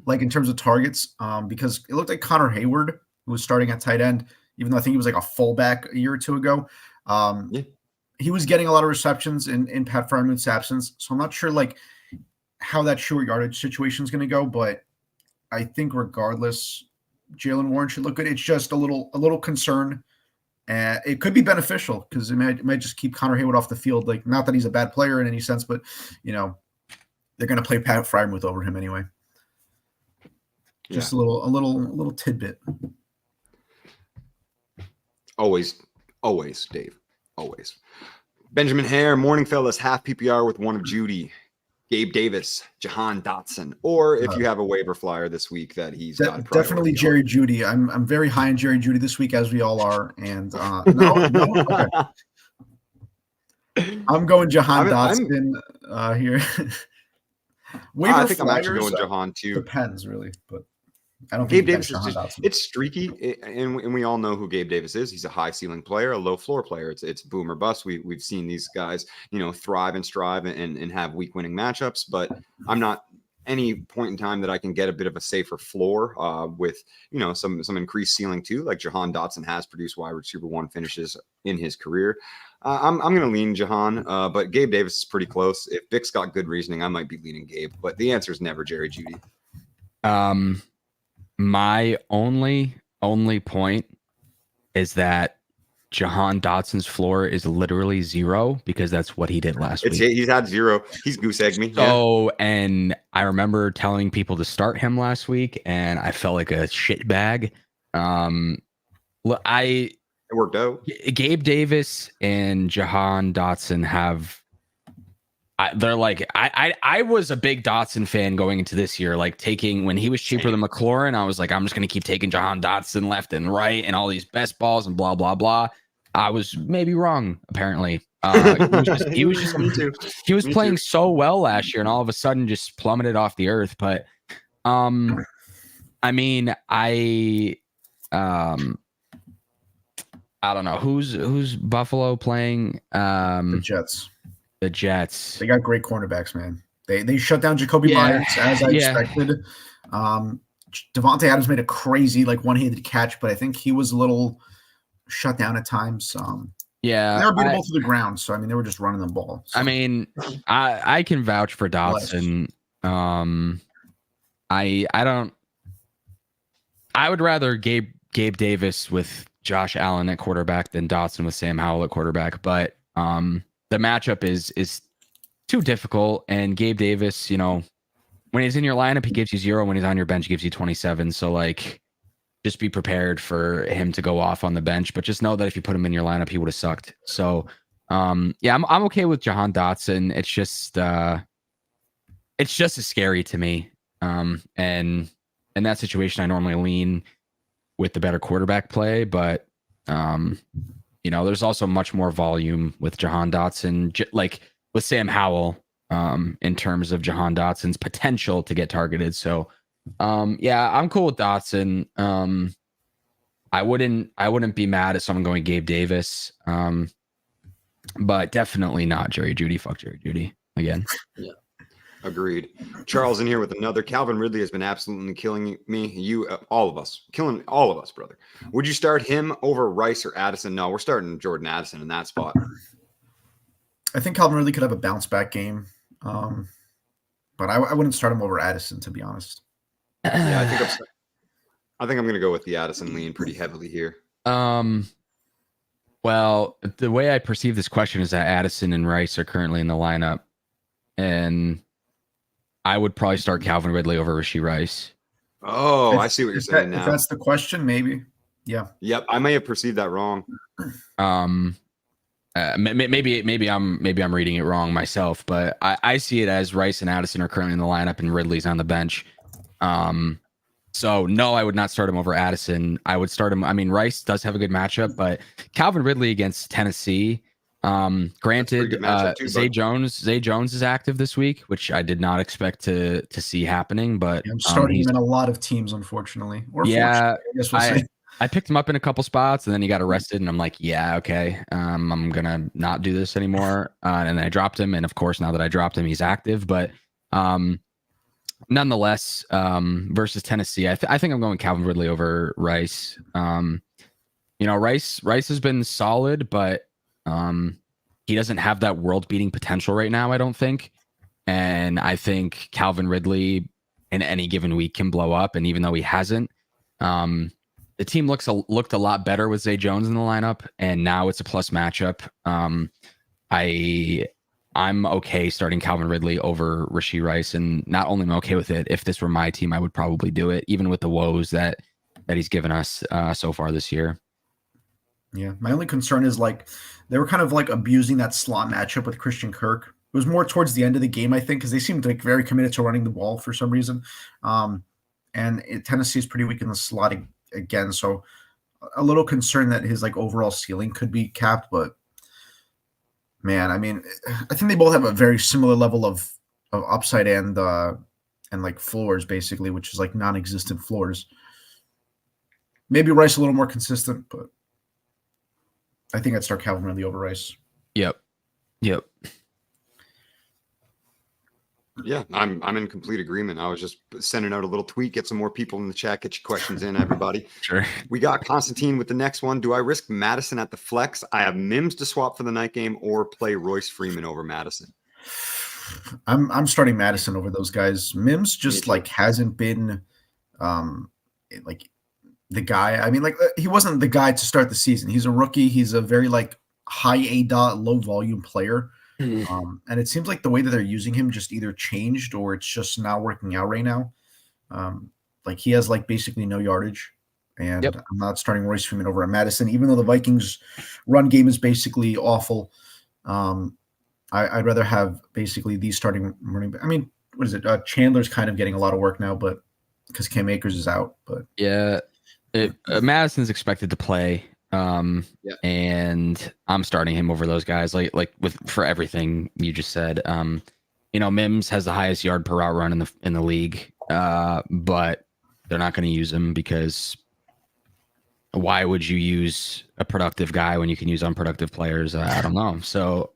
like in terms of targets, because it looked like Connor Hayward, who was starting at tight end, even though I think he was like a fullback a year or two ago. He was getting a lot of receptions in Pat Frymuth's absence, so I'm not sure like how that short yardage situation is going to go, but I think regardless, Jalen Warren should look good. It's just a little concern. It could be beneficial because it might just keep Connor Hayward off the field. Like, not that he's a bad player in any sense, but they're going to play Pat Frymuth over him anyway. Just a little tidbit. Always, Dave. Always. Benjamin Hare, morning fellas, half PPR with one of Jeudy, Gabe Davis, Jahan Dotson, or if you have a waiver flyer this week that he's got definitely Jerry Jeudy. I'm very high on Jerry Jeudy this week, as we all are. And okay. I'm going Jahan Dotson here. I think I'm actually going Jahan too. Depends really, but I don't Gabe think Davis is it's streaky, and we all know who Gabe Davis is. He's a high ceiling player, a low floor player. It's boom or bust. We've seen these guys, thrive and strive and have week winning matchups, but I'm not any point in time that I can get a bit of a safer floor with some increased ceiling too, like Jahan Dotson has produced wide receiver 1 finishes in his career. I'm going to lean Jahan, but Gabe Davis is pretty close. If Vic's got good reasoning, I might be leaning Gabe, but the answer is never Jerry Jeudy. My only point is that Jahan Dotson's floor is literally 0 because that's what he did last week. He's had 0. He's goose egged me. So, and I remember telling people to start him last week, and I felt like a shit bag. It worked out. Gabe Davis and Jahan Dotson have. They're like I was a big Dotson fan going into this year, like taking when he was cheaper than McLaurin. I was like, I'm just gonna keep taking Jahan Dotson left and right and all these best balls and blah blah blah. I was maybe wrong. Apparently, he was playing so well last year, and all of a sudden just plummeted off the earth. But I mean, I don't know who's Buffalo playing. The Jets. The Jets. They got great cornerbacks, man. They shut down Jacoby Myers as I expected. Devontae Adams made a crazy one-handed catch, but I think he was a little shut down at times. They were beatable to the ground, so I mean they were just running the ball. So. I mean, I can vouch for Dotson. I would rather Gabe Davis with Josh Allen at quarterback than Dotson with Sam Howell at quarterback, but the matchup is too difficult, and Gabe Davis, when he's in your lineup, he gives you 0. When he's on your bench, he gives you 27. So just be prepared for him to go off on the bench, but just know that if you put him in your lineup, he would have sucked. So, I'm okay with Jahan Dotson. It's just as scary to me. And in that situation, I normally lean with the better quarterback play, but there's also much more volume with Jahan Dotson, like with Sam Howell, in terms of Jahan Dotson's potential to get targeted. So, yeah, I'm cool with Dotson. I wouldn't be mad at someone going Gabe Davis, but definitely not Jerry Jeudy. Fuck Jerry Jeudy again. Yeah. Agreed. Charles in here with another. Calvin Ridley has been absolutely killing me. You, all of us, killing all of us, brother. Would you start him over Rice or Addison? No, we're starting Jordan Addison in that spot. I think Calvin Ridley could have a bounce back game, but I wouldn't start him over Addison, to be honest. Yeah, I think I'm going to go with the Addison lean pretty heavily here. Well, the way I perceive this question is that Addison and Rice are currently in the lineup, and I would probably start Calvin Ridley over Rashee Rice. Oh, I see what you're saying now. If that's the question, maybe. Yeah. Yep, I may have perceived that wrong. Maybe I'm reading it wrong myself, but I see it as Rice and Addison are currently in the lineup and Ridley's on the bench. So no, I would not start him over Addison. I would start him. I mean, Rice does have a good matchup, but Calvin Ridley against Tennessee. Granted, too, Zay Jones is active this week, which I did not expect to see happening. But I'm starting him in a lot of teams, unfortunately. Yeah, I guess we'll say. I picked him up in a couple spots, and then he got arrested, and I'm like, yeah, okay, I'm gonna not do this anymore. And then I dropped him, and of course, now that I dropped him, he's active. But nonetheless, versus Tennessee, I think I'm going Calvin Ridley over Rice. Rice has been solid, but he doesn't have that world-beating potential right now, I don't think. And I think Calvin Ridley in any given week can blow up. And even though he hasn't, the team looked a lot better with Zay Jones in the lineup, and now it's a plus matchup. I'm okay starting Calvin Ridley over Rashee Rice, and not only am I okay with it, if this were my team, I would probably do it, even with the woes that he's given us so far this year. Yeah, my only concern is like they were kind of like abusing that slot matchup with Christian Kirk. It was more towards the end of the game, I think, because they seemed like very committed to running the ball for some reason. Tennessee is pretty weak in the slot again, so a little concerned that his like overall ceiling could be capped. But man, I mean, I think they both have a very similar level of upside and like floors, basically, which is like non-existent floors. Maybe Rice a little more consistent, but I think I'd start Calvin Ridley over Rice. Yep. Yeah, I'm in complete agreement. I was just sending out a little tweet, get some more people in the chat, get your questions in, everybody. Sure. We got Constantine with the next one. Do I risk Madison at the flex? I have Mims to swap for the night game, or play Royce Freeman over Madison. I'm starting Madison over those guys. Mims just like hasn't been like the guy. I mean, like he wasn't the guy to start the season. He's a rookie. He's a very like high low volume player. And it seems like the way that they're using him just either changed or it's just not working out right now. Like he has like basically no yardage, and I'm not starting Royce Freeman over at Madison, even though the Vikings run game is basically awful. I'd rather have basically these starting running. I mean, what is it? Chandler's kind of getting a lot of work now, but because Cam Akers is out. But yeah, Madison's expected to play. And I'm starting him over those guys, like for everything you just said. Mims has the highest yard per route run in the league, but they're not going to use him because why would you use a productive guy when you can use unproductive players? I don't know. So,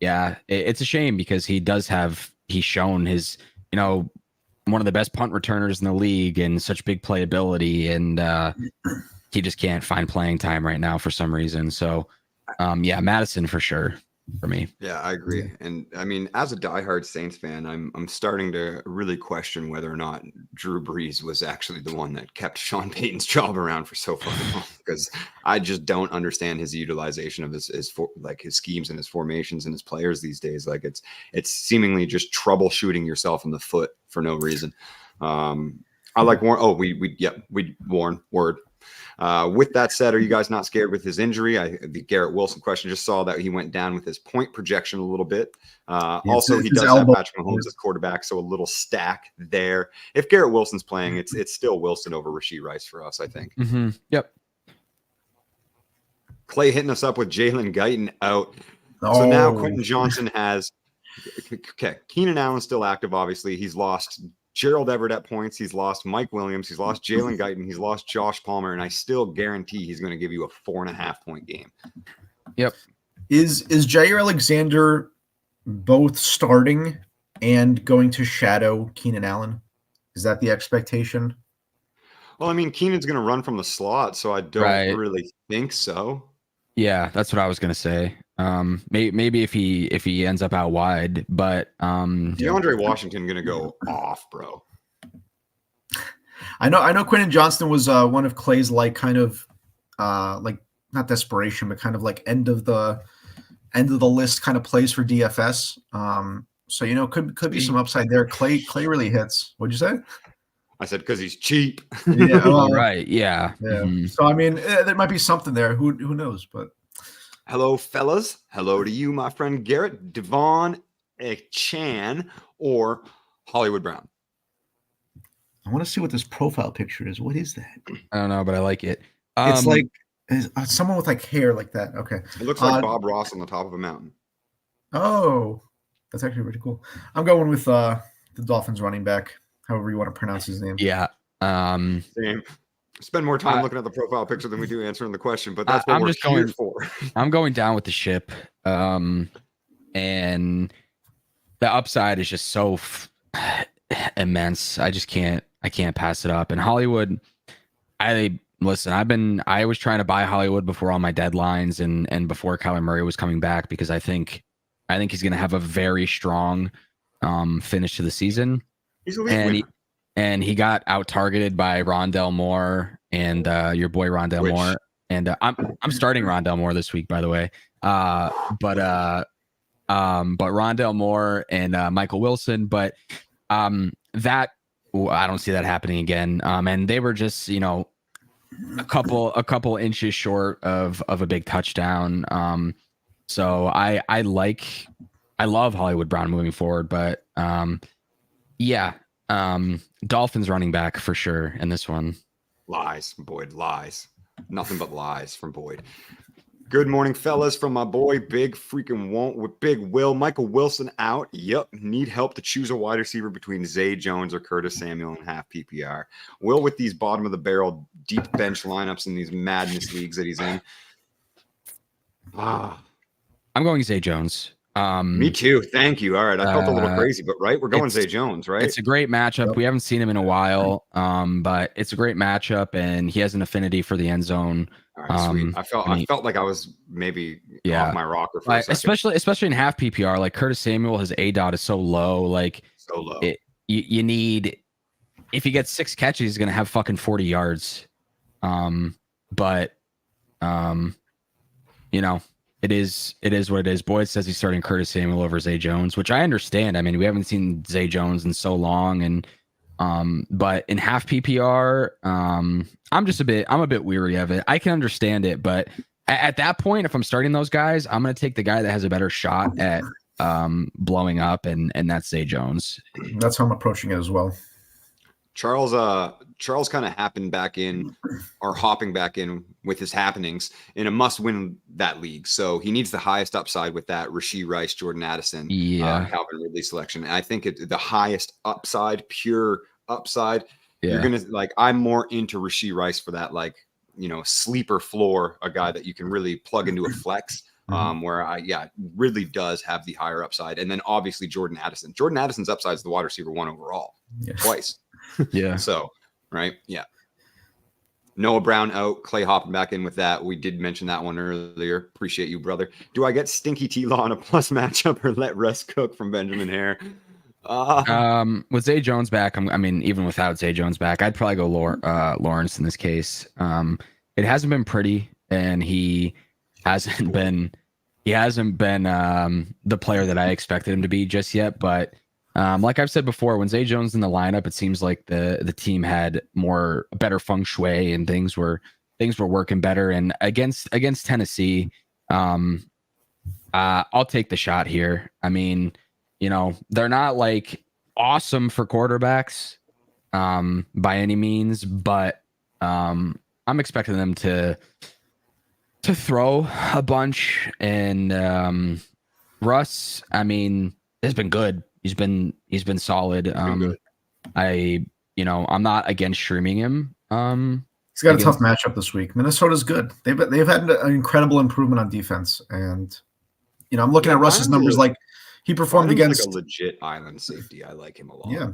it's a shame because he's shown his, one of the best punt returners in the league and such big playability, and he just can't find playing time right now for some reason. So, Madison for sure for me. Yeah, I agree. And I mean, as a diehard Saints fan, I'm starting to really question whether or not Drew Brees was actually the one that kept Sean Payton's job around for so far long, because I just don't understand his utilization of his schemes and his formations and his players these days. Like it's seemingly just troubleshooting yourself in the foot for no reason. I like Warren. Oh, we Warren word. With that said, are you guys not scared with his injury? The Garrett Wilson question, just saw that he went down with his point projection a little bit. Also, he his does have elbow. Patrick Mahomes as quarterback, so a little stack there. If Garrett Wilson's playing, it's still Wilson over Rashee Rice for us, I think. Mm-hmm. Yep. Clay hitting us up with Jalen Guyton out. So now Quentin Johnson has Keenan Allen still active, obviously. He's lost Gerald Everett at points. He's lost Mike Williams. He's lost Jalen Guyton. He's lost Josh Palmer. And I still guarantee he's going to give you a 4.5-point game. Yep. Is Jair Alexander both starting and going to shadow Keenan Allen? Is that the expectation? Well, I mean, Keenan's going to run from the slot, so I don't really think so. Yeah, that's what I was gonna say. Maybe if he ends up out wide, but DeAndre Washington gonna go off, bro. I know Quentin Johnston was one of Clay's like kind of like not desperation, but kind of like end of the list kind of plays for DFS. So could be some upside there. Clay really hits. What'd you say? I said because he's cheap. Yeah, well, right. Yeah. Mm-hmm. So I mean, there might be something there. Who knows? But hello, fellas. Hello to you, my friend Garrett, Devon Chan, or Hollywood Brown. I want to see what this profile picture is. What is that? I don't know, but I like it. It's like someone with like hair like that. Okay. It looks like Bob Ross on the top of a mountain. Oh, that's actually pretty cool. I'm going with the Dolphins running back. However you want to pronounce his name. Yeah. Same. Spend more time looking at the profile picture than we do answering the question, but that's what I'm we're just here for. I'm going down with the ship. And the upside is just so immense. I can't pass it up. And Hollywood, I was trying to buy Hollywood before all my deadlines and before Kyler Murray was coming back because I think he's going to have a very strong finish to the season. He's a league and he got out targeted by Rondell Moore and your boy Rondell Moore. And I'm starting Rondell Moore this week, by the way. But Rondell Moore and Michael Wilson, but that I don't see that happening again. And they were just a couple inches short of a big touchdown. So I love Hollywood Brown moving forward, but yeah, Dolphins running back for sure in this one. Lies, Boyd, lies. Nothing but lies from Boyd. Good morning, fellas, from my boy, Big Will. Michael Wilson out. Yep, need help to choose a wide receiver between Zay Jones or Curtis Samuel in half PPR. Will, with these bottom of the barrel deep bench lineups in these madness leagues that he's in. I'm going Zay Jones. Me too. Thank you. All right. I felt a little crazy, but right. We're going Zay Jones, right? It's a great matchup. Yep. We haven't seen him in a while. But it's a great matchup and he has an affinity for the end zone. All right, sweet. I felt like I was maybe off my rocker for a second. Especially in half PPR, like Curtis Samuel, his ADOT is so low. Like so low. You need, if he gets 6 catches, he's gonna have fucking 40 yards. It is what it is. Boyd says he's starting Curtis Samuel over Zay Jones, which I understand. I mean, we haven't seen Zay Jones in so long, and but in half PPR, I'm a bit weary of it. I can understand it, but at that point, if I'm starting those guys, I'm going to take the guy that has a better shot at blowing up, and that's Zay Jones. That's how I'm approaching it as well. Charles kind of hopping back in with his happenings in a must-win that league. So he needs the highest upside with that Rashee Rice, Jordan Addison, Calvin Ridley selection. And I think the highest upside, pure upside. Yeah. You're gonna I'm more into Rashee Rice for that, sleeper floor, a guy that you can really plug into a flex. Where Ridley does have the higher upside, and then obviously Jordan Addison. Jordan Addison's upside is the wide receiver 1 overall, twice. Yeah. So, right. Yeah. Noah Brown out. Clay hopping back in with that. We did mention that one earlier. Appreciate you, brother. Do I get Stinky T-Law in a plus matchup or let Russ cook from Benjamin Hare? With Zay Jones back, even without Zay Jones back, I'd probably go Lawrence in this case. It hasn't been pretty, and he hasn't been the player that I expected him to be just yet, but Like I've said before, when Zay Jones in the lineup, it seems like the team had better feng shui and things were working better. And against Tennessee, I'll take the shot here. I mean, they're not like awesome for quarterbacks by any means, but I'm expecting them to throw a bunch. And Russ, I mean, has been good. He's been solid. good. I'm not against streaming him. He's got a tough matchup this week. Minnesota's good. They've had an incredible improvement on defense, and I'm looking at Russ's numbers. Like he performed against like a legit island safety. I like him a lot. Yeah.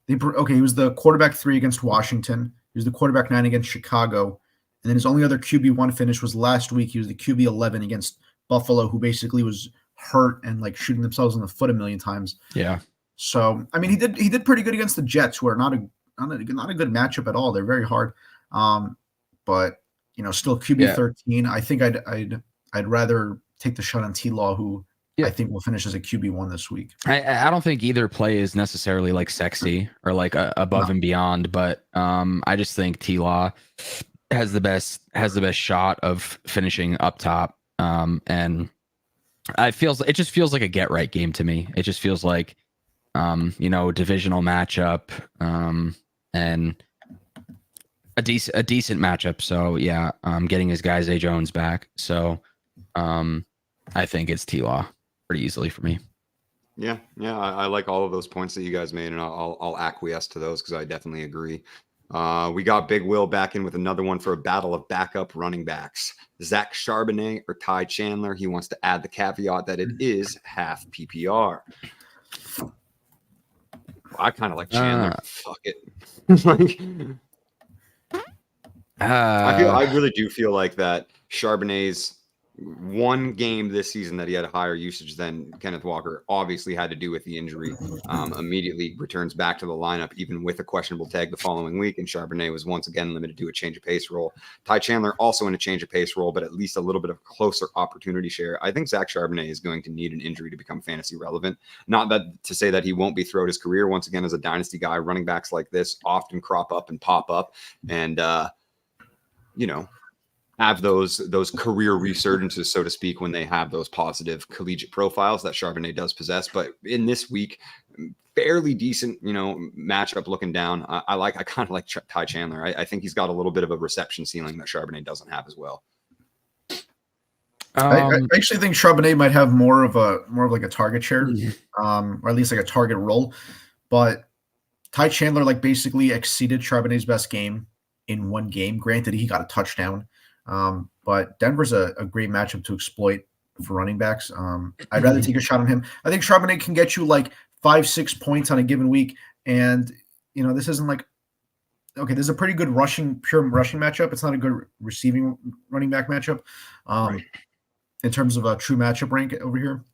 He was the quarterback 3 against Washington. He was the quarterback 9 against Chicago, and then his only other QB1 finish was last week. He was the QB 11 against Buffalo, who basically was hurt and like shooting themselves in the foot a million times. Yeah. So I mean, he did pretty good against the Jets, who are not a good matchup at all. They're very hard. But still QB 13. I think I'd rather take the shot on T-Law, who I think will finish as a QB1 this week. I don't think either play is necessarily like sexy or like above and beyond, but I just think T-Law has the best shot of finishing up top. And it just feels like a get right game to me. It just feels like divisional matchup and a decent matchup. So yeah, getting his guy Zay Jones back. So I think it's T-Law pretty easily for me. Yeah, I like all of those points that you guys made, and I'll acquiesce to those because I definitely agree. We got Big Will back in with another one for a battle of backup running backs. Zach Charbonnet or Ty Chandler. He wants to add the caveat that it is half PPR. I kind of like Chandler. Fuck it. I really do feel like that Charbonnet's one game this season that he had a higher usage than Kenneth Walker obviously had to do with the injury. Immediately returns back to the lineup, even with a questionable tag the following week. And Charbonnet was once again limited to a change of pace role. Ty Chandler also in a change of pace role, but at least a little bit of closer opportunity share. I think Zach Charbonnet is going to need an injury to become fantasy relevant. Not that to say that he won't be throughout his career. Once again, as a dynasty guy, running backs like this often crop up and pop up and, have those career resurgences, so to speak, when they have those positive collegiate profiles that Charbonnet does possess. But in this week, fairly decent, matchup looking down. I kind of like Ty Chandler. I think he's got a little bit of a reception ceiling that Charbonnet doesn't have as well. I actually think Charbonnet might have more of like a target share, or at least like a target role. But Ty Chandler like basically exceeded Charbonnet's best game in one game. Granted, he got a touchdown. But Denver's a great matchup to exploit for running backs. I'd rather take a shot on him. I think Charbonnet can get you like 5-6 points on a given week. And, this isn't like, okay, this is a pretty good pure rushing matchup. It's not a good receiving running back matchup in terms of a true matchup rank over here.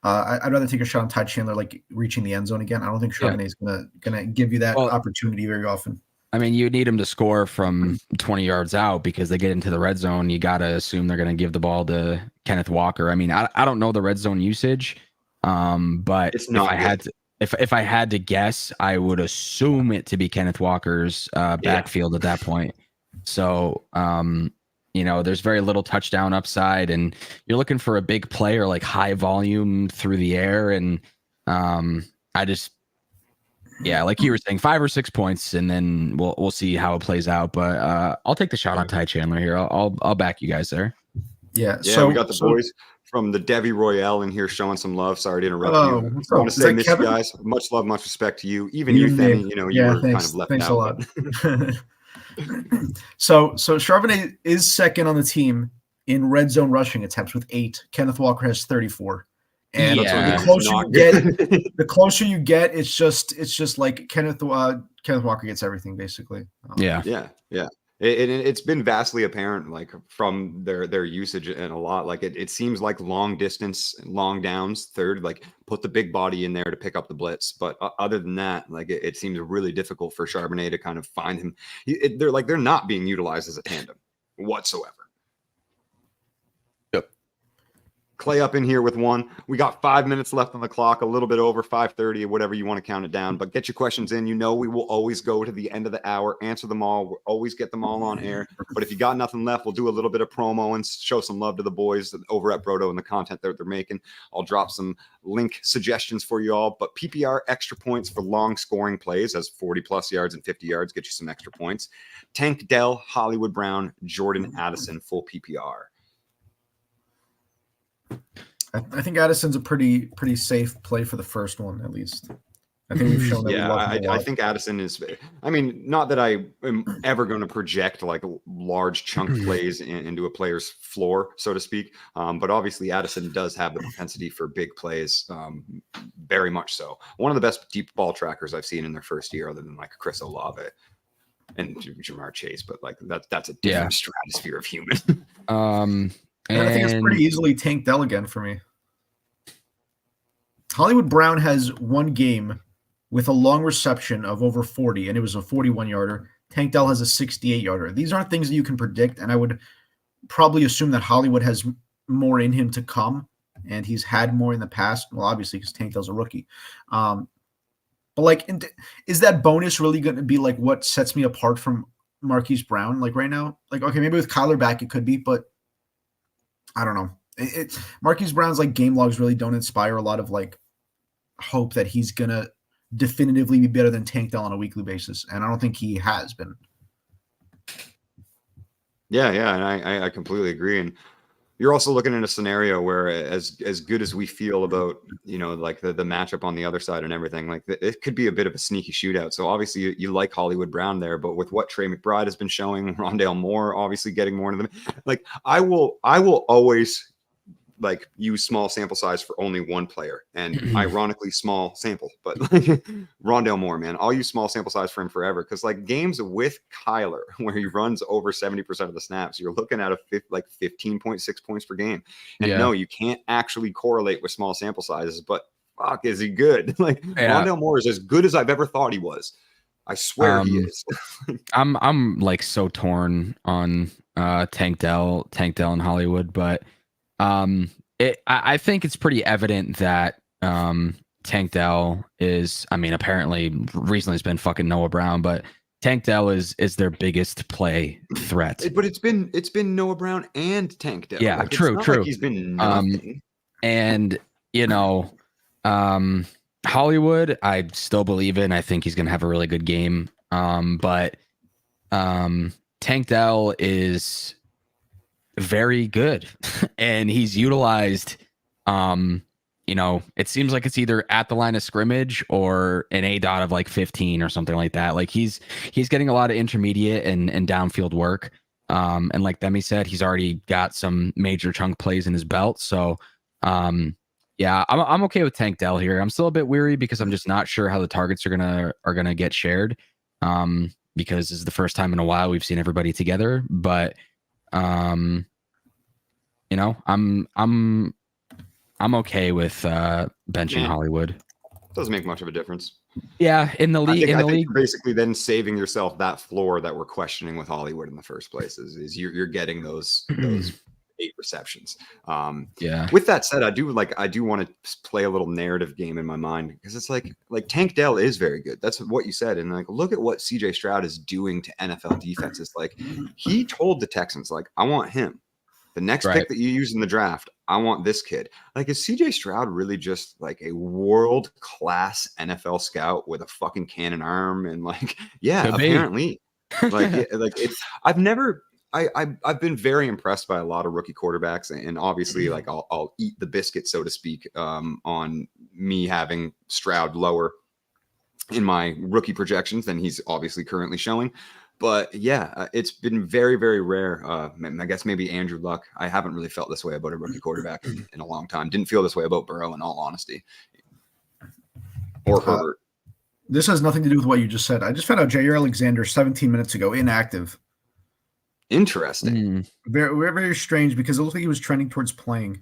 I'd rather take a shot on Ty Chandler, like reaching the end zone again. I don't think Charbonnet is gonna give you that opportunity very often. I mean, you need them to score from 20 yards out because they get into the red zone. You got to assume they're going to give the ball to Kenneth Walker. I mean, I don't know the red zone usage, but if I had to guess, I would assume it to be Kenneth Walker's backfield at that point. So, there's very little touchdown upside, and you're looking for a big player like high volume through the air. And like you were saying, 5 or 6 points, and then we'll see how it plays out. But I'll take the shot on Ty Chandler here. I'll back you guys there. Yeah. So we got the boys from the Debbie Royale in here showing some love. Sorry to interrupt you. I want to say, miss you guys. Much love, much respect to you. Even you, Femi, you were kind of left thanks out. Thanks a lot. So Charbonnet is second on the team in red zone rushing attempts with 8. Kenneth Walker has 34. And the closer you get, it's just like Kenneth Walker gets everything basically. Yeah. It's been vastly apparent, like from their usage and a lot. Like it seems like long distance, long downs, third, like put the big body in there to pick up the blitz. But other than that, like it seems really difficult for Charbonnet to kind of find him. They're not being utilized as a tandem whatsoever. Clay up in here with one. We got 5 minutes left on the clock, a little bit over 5:30 or whatever you want to count it down. But get your questions in. You know we will always go to the end of the hour, answer them all. We'll always get them all on air. But if you got nothing left, we'll do a little bit of promo and show some love to the boys over at Brodo and the content that they're making. I'll drop some link suggestions for you all. But PPR extra points for long scoring plays as 40+ yards and 50 yards get you some extra points. Tank Dell, Hollywood Brown, Jordan Addison, full PPR. I think Addison's a pretty safe play for the first one, at least. I think we've shown that. Yeah, we love him a lot. I think Addison is. I mean, not that I am ever going to project like large chunk plays into a player's floor, so to speak. But obviously, Addison does have the propensity for big plays, very much so. One of the best deep ball trackers I've seen in their first year, other than like Chris Olave and Jamar Chase. But like that's a different stratosphere of human. And I think it's pretty easily Tank Dell again for me. Hollywood Brown has one game with a long reception of over 40, and it was a 41-yarder. Tank Dell has a 68-yarder. These aren't things that you can predict, and I would probably assume that Hollywood has more in him to come, and he's had more in the past. Well, obviously, because Tank Dell's a rookie. But, like, is that bonus really going to be, like, what sets me apart from Marquise Brown, like, right now? Like, okay, maybe with Kyler back it could be, but I don't know. Marquise Brown's, like, game logs really don't inspire a lot of, like, hope that he's going to definitively be better than Tank Dell on a weekly basis, and I don't think he has been. Yeah, and I completely agree. And you're also looking at a scenario where as good as we feel about, you know, like the matchup on the other side and everything, like it could be a bit of a sneaky shootout. So obviously you like Hollywood Brown there, but with what Trey McBride has been showing, Rondale Moore obviously getting more into them, like I will always like use small sample size for only one player, and ironically small sample, but like Rondale Moore, man, I'll use small sample size for him forever. Cause like games with Kyler where he runs over 70% of the snaps, you're looking at like 15.6 points per game. And no, you can't actually correlate with small sample sizes, but fuck, is he good? Like Rondale Moore is as good as I've ever thought he was. I swear he is. I'm like so torn on Tank Dell and Hollywood, but I think it's pretty evident that Tank Dell is, I mean, apparently recently it's been fucking Noah Brown, but Tank Dell is their biggest play threat. But it's been Noah Brown and Tank Dell. Yeah, like, true. Like he's been nothing. And you know, Hollywood, I still believe in. I think he's gonna have a really good game. But Tank Dell is very good and he's utilized you know, it seems like it's either at the line of scrimmage or an ADOT of like 15 or something like that. Like he's getting a lot of intermediate and downfield work, and like Demi said, he's already got some major chunk plays in his belt. So yeah, I'm okay with Tank Dell here. I'm still a bit weary because I'm just not sure how the targets are gonna get shared, because this is the first time in a while we've seen everybody together. But you know, I'm okay with benching Hollywood. Doesn't make much of a difference. Yeah, in the league, I think you're basically then saving yourself that floor that we're questioning with Hollywood in the first place. Is you're getting those 8 receptions. Yeah. With that said, I do want to play a little narrative game in my mind, because it's like Tank Dell is very good. That's what you said, and like look at what CJ Stroud is doing to NFL defenses. Like he told the Texans, like, I want him. The next pick that you use in the draft, I want this kid. Like, is CJ Stroud really just like a world-class NFL scout with a fucking cannon arm? And like, yeah, apparently. Like, I've been very impressed by a lot of rookie quarterbacks, and obviously, like, I'll eat the biscuit, so to speak, on me having Stroud lower in my rookie projections than he's obviously currently showing. But yeah, it's been very, very rare. I guess maybe Andrew Luck. I haven't really felt this way about a rookie quarterback in a long time. Didn't feel this way about Burrow, in all honesty. Or Herbert. This has nothing to do with what you just said. I just found out Jair Alexander 17 minutes ago, inactive. Interesting. Very, very strange, because it looked like he was trending towards playing.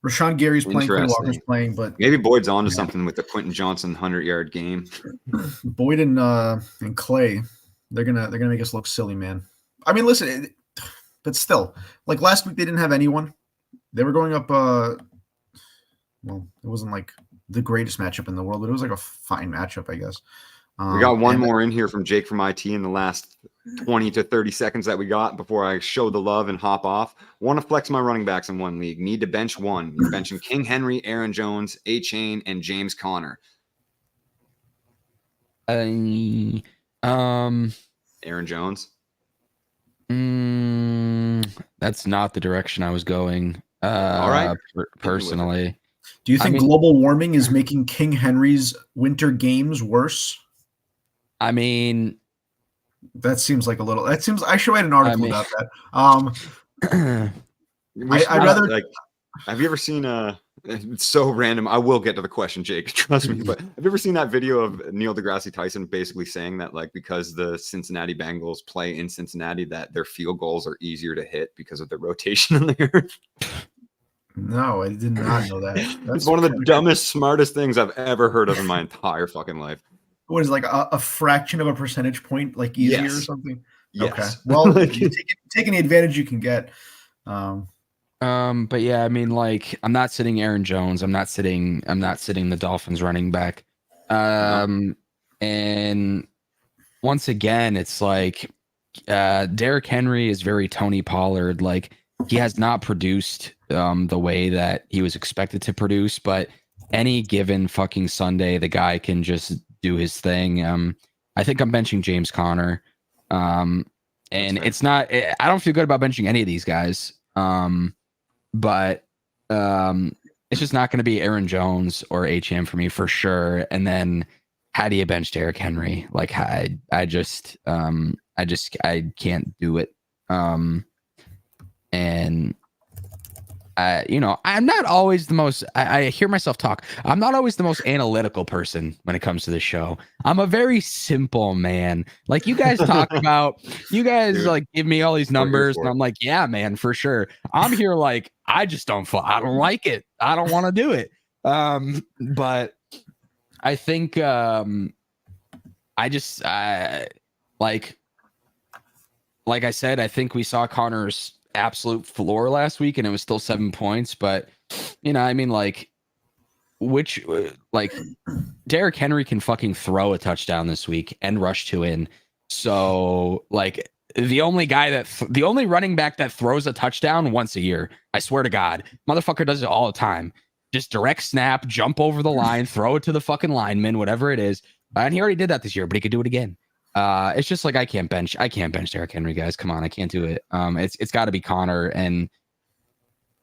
Rashawn Gary's playing, Quinn Walker's playing, but maybe Boyd's on to something with the Quentin Johnson 100-yard game. Boyd and Clay. They're gonna make us look silly, man. I mean, listen, but still, like last week they didn't have anyone. They were going up. Well, it wasn't like the greatest matchup in the world, but it was like a fine matchup, I guess. We got one and- more in here from Jake from IT in the last 20 to 30 seconds that we got before I show the love and hop off. Want to flex my running backs in one league. Need to bench one. You're benching King Henry, Aaron Jones, A-Chain, and James Conner. Um, Aaron Jones. That's not the direction I was going. All right. Personally, Do you I think mean- global warming is making King Henry's winter games worse? I mean, That seems like a little. That seems. I should write an article mean- about that. We should I'd not, rather- like. Have you ever seen it's so random. I will get to the question, Jake. Trust me. But have you ever seen that video of Neil deGrasse Tyson basically saying that, like, because the Cincinnati Bengals play in Cincinnati, that their field goals are easier to hit because of the rotation on the earth? No, I did not know that. It's one of the dumbest, smartest things I've ever heard of in my entire fucking life. What is it, like a fraction of a percentage point, like easier or Yes. something? Yes. Okay. Well, Like, you take any advantage you can get. but yeah, I mean, like, I'm not sitting Aaron Jones. I'm not sitting the Dolphins running back. And once again, it's like Derrick Henry is very Tony Pollard. Like, he has not produced the way that he was expected to produce, but any given fucking Sunday, the guy can just do his thing. I think I'm benching James Conner. And fair. it's not, I don't feel good about benching any of these guys. But it's just not going to be Aaron Jones or HM for me for sure. And then how do you bench Derrick Henry? Like, I can't do it. And I'm not always the most, I hear myself talk. I'm not always the most analytical person when it comes to the show. I'm a very simple man. Like, you guys talk about, you guys Dude, like give me all these numbers for and it. I'm like, yeah, man, for sure. I'm here like, I don't like it. I don't want to do it. But I think, like I said, I think we saw Connor's absolute floor last week and it was still 7 points, but I mean, like, Derrick Henry can fucking throw a touchdown this week and rush 2 in. So, like, the only running back that throws a touchdown once a year, I swear to God, motherfucker does it all the time. Just direct snap, jump over the line, throw it to the fucking lineman, whatever it is. And he already did that this year, but he could do it again. It's just like I can't bench Derrick Henry, guys. Come on, I can't do it. It's got to be Connor, and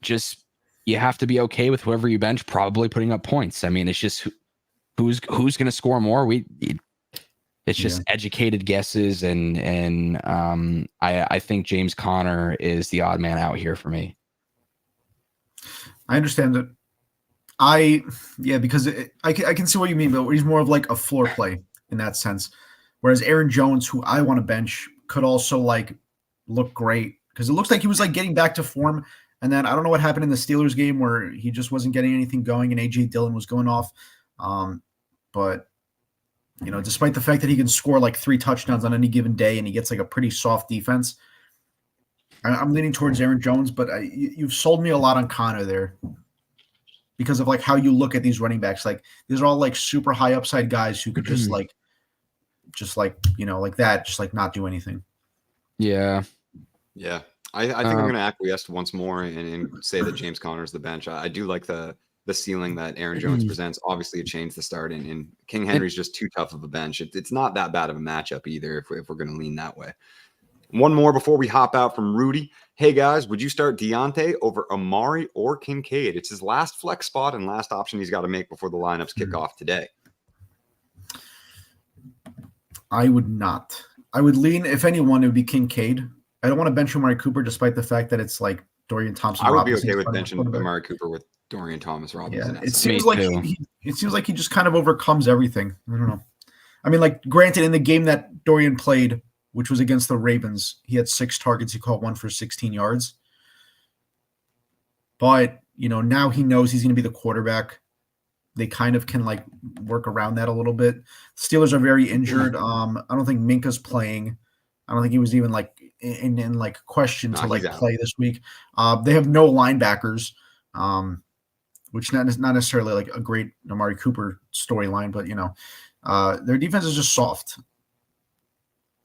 just you have to be okay with whoever you bench probably putting up points. I mean, it's just who's going to score more. It's just educated guesses, and I think James Conner is the odd man out here for me. I understand it. Because I can see what you mean, but he's more of like a floor play in that sense. Whereas Aaron Jones, who I want to bench, could also like look great because it looks like he was like getting back to form. And then I don't know what happened in the Steelers game where he just wasn't getting anything going and AJ Dillon was going off. But despite the fact that he can score like 3 touchdowns on any given day and he gets like a pretty soft defense, I'm leaning towards Aaron Jones. But you've sold me a lot on Connor there because of like how you look at these running backs. Like these are all like super high upside guys who could just like not do anything. Yeah. I think I'm going to acquiesce once more and say that James Conner's the bench. I do like the ceiling that Aaron Jones presents. Obviously, it changed the start, and King Henry's just too tough of a bench. It's not that bad of a matchup either if we're going to lean that way. One more before we hop out from Rudy. Hey guys, would you start Deontay over Amari or Kincaid? It's his last flex spot and last option he's got to make before the lineups kick off today. I would not. I would lean, if anyone, it would be Kincaid. I don't want to bench Amari Cooper despite the fact that it's like Dorian Thompson. I would Robinson be okay with starting benching quarterback. Amari Cooper with Dorian Thomas Robinson. Yeah, at it center. seems like he just kind of overcomes everything. I don't know. I mean, like, granted, in the game that Dorian played, which was against the Ravens, he had 6 targets. He caught 1 for 16 yards. But, now he knows he's going to be the quarterback. They kind of can, like, work around that a little bit. Steelers are very injured. I don't think Minka's playing. I don't think he was even, like, in like question Nah, to like he's out. play this week. They have no linebackers, which not necessarily like a great Amari Cooper storyline, but their defense is just soft.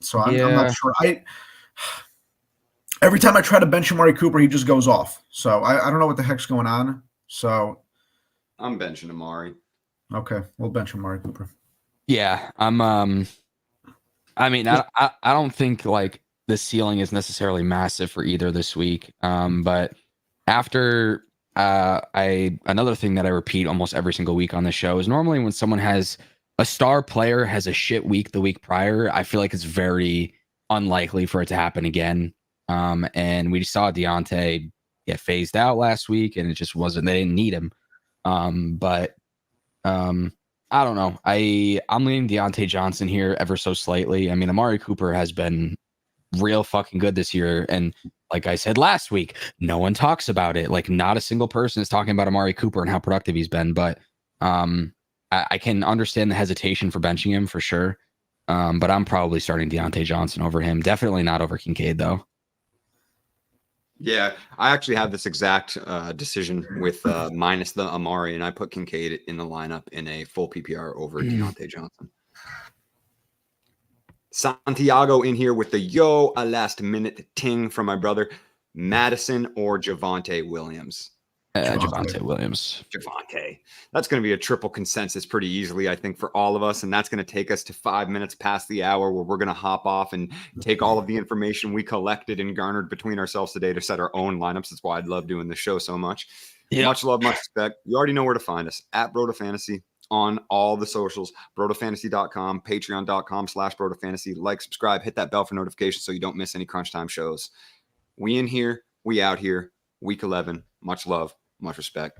So I'm not Yeah. sure. Every time I try to bench Amari Cooper, he just goes off. So I don't know what the heck's going on. So I'm benching Amari. okay, we'll bench Amari Cooper. Yeah, I mean, I don't think like the ceiling is necessarily massive for either this week. But after another thing that I repeat almost every single week on the show is normally when someone has a star player has a shit week the week prior, I feel like it's very unlikely for it to happen again. And we saw Deontay get phased out last week, and it just wasn't. They didn't need him. But I don't know. I'm leaning Deontay Johnson here ever so slightly. I mean, Amari Cooper has been real fucking good this year. And like I said last week, no one talks about it. Like not a single person is talking about Amari Cooper and how productive he's been. But I can understand the hesitation for benching him for sure. But I'm probably starting Deontay Johnson over him. Definitely not over Kincaid though. Yeah, I actually have this exact decision with minus the Amari, and I put Kincaid in the lineup in a full PPR over Deontay Johnson. Santiago in here with the a last minute ting from my brother. Madison or Javonte Williams? Javonte Williams. Javonte. That's going to be a triple consensus pretty easily, I think, for all of us. And that's going to take us to 5 minutes past the hour where we're going to hop off and take all of the information we collected and garnered between ourselves today to set our own lineups. That's why I love doing this show so much. Yep. Much love, much respect. You already know where to find us at BroToFantasy on all the socials, brotofantasy.com, patreon.com/brotofantasy. Like, subscribe, hit that bell for notifications so you don't miss any crunch time shows. We in here, we out here, week 11. Much love, much respect.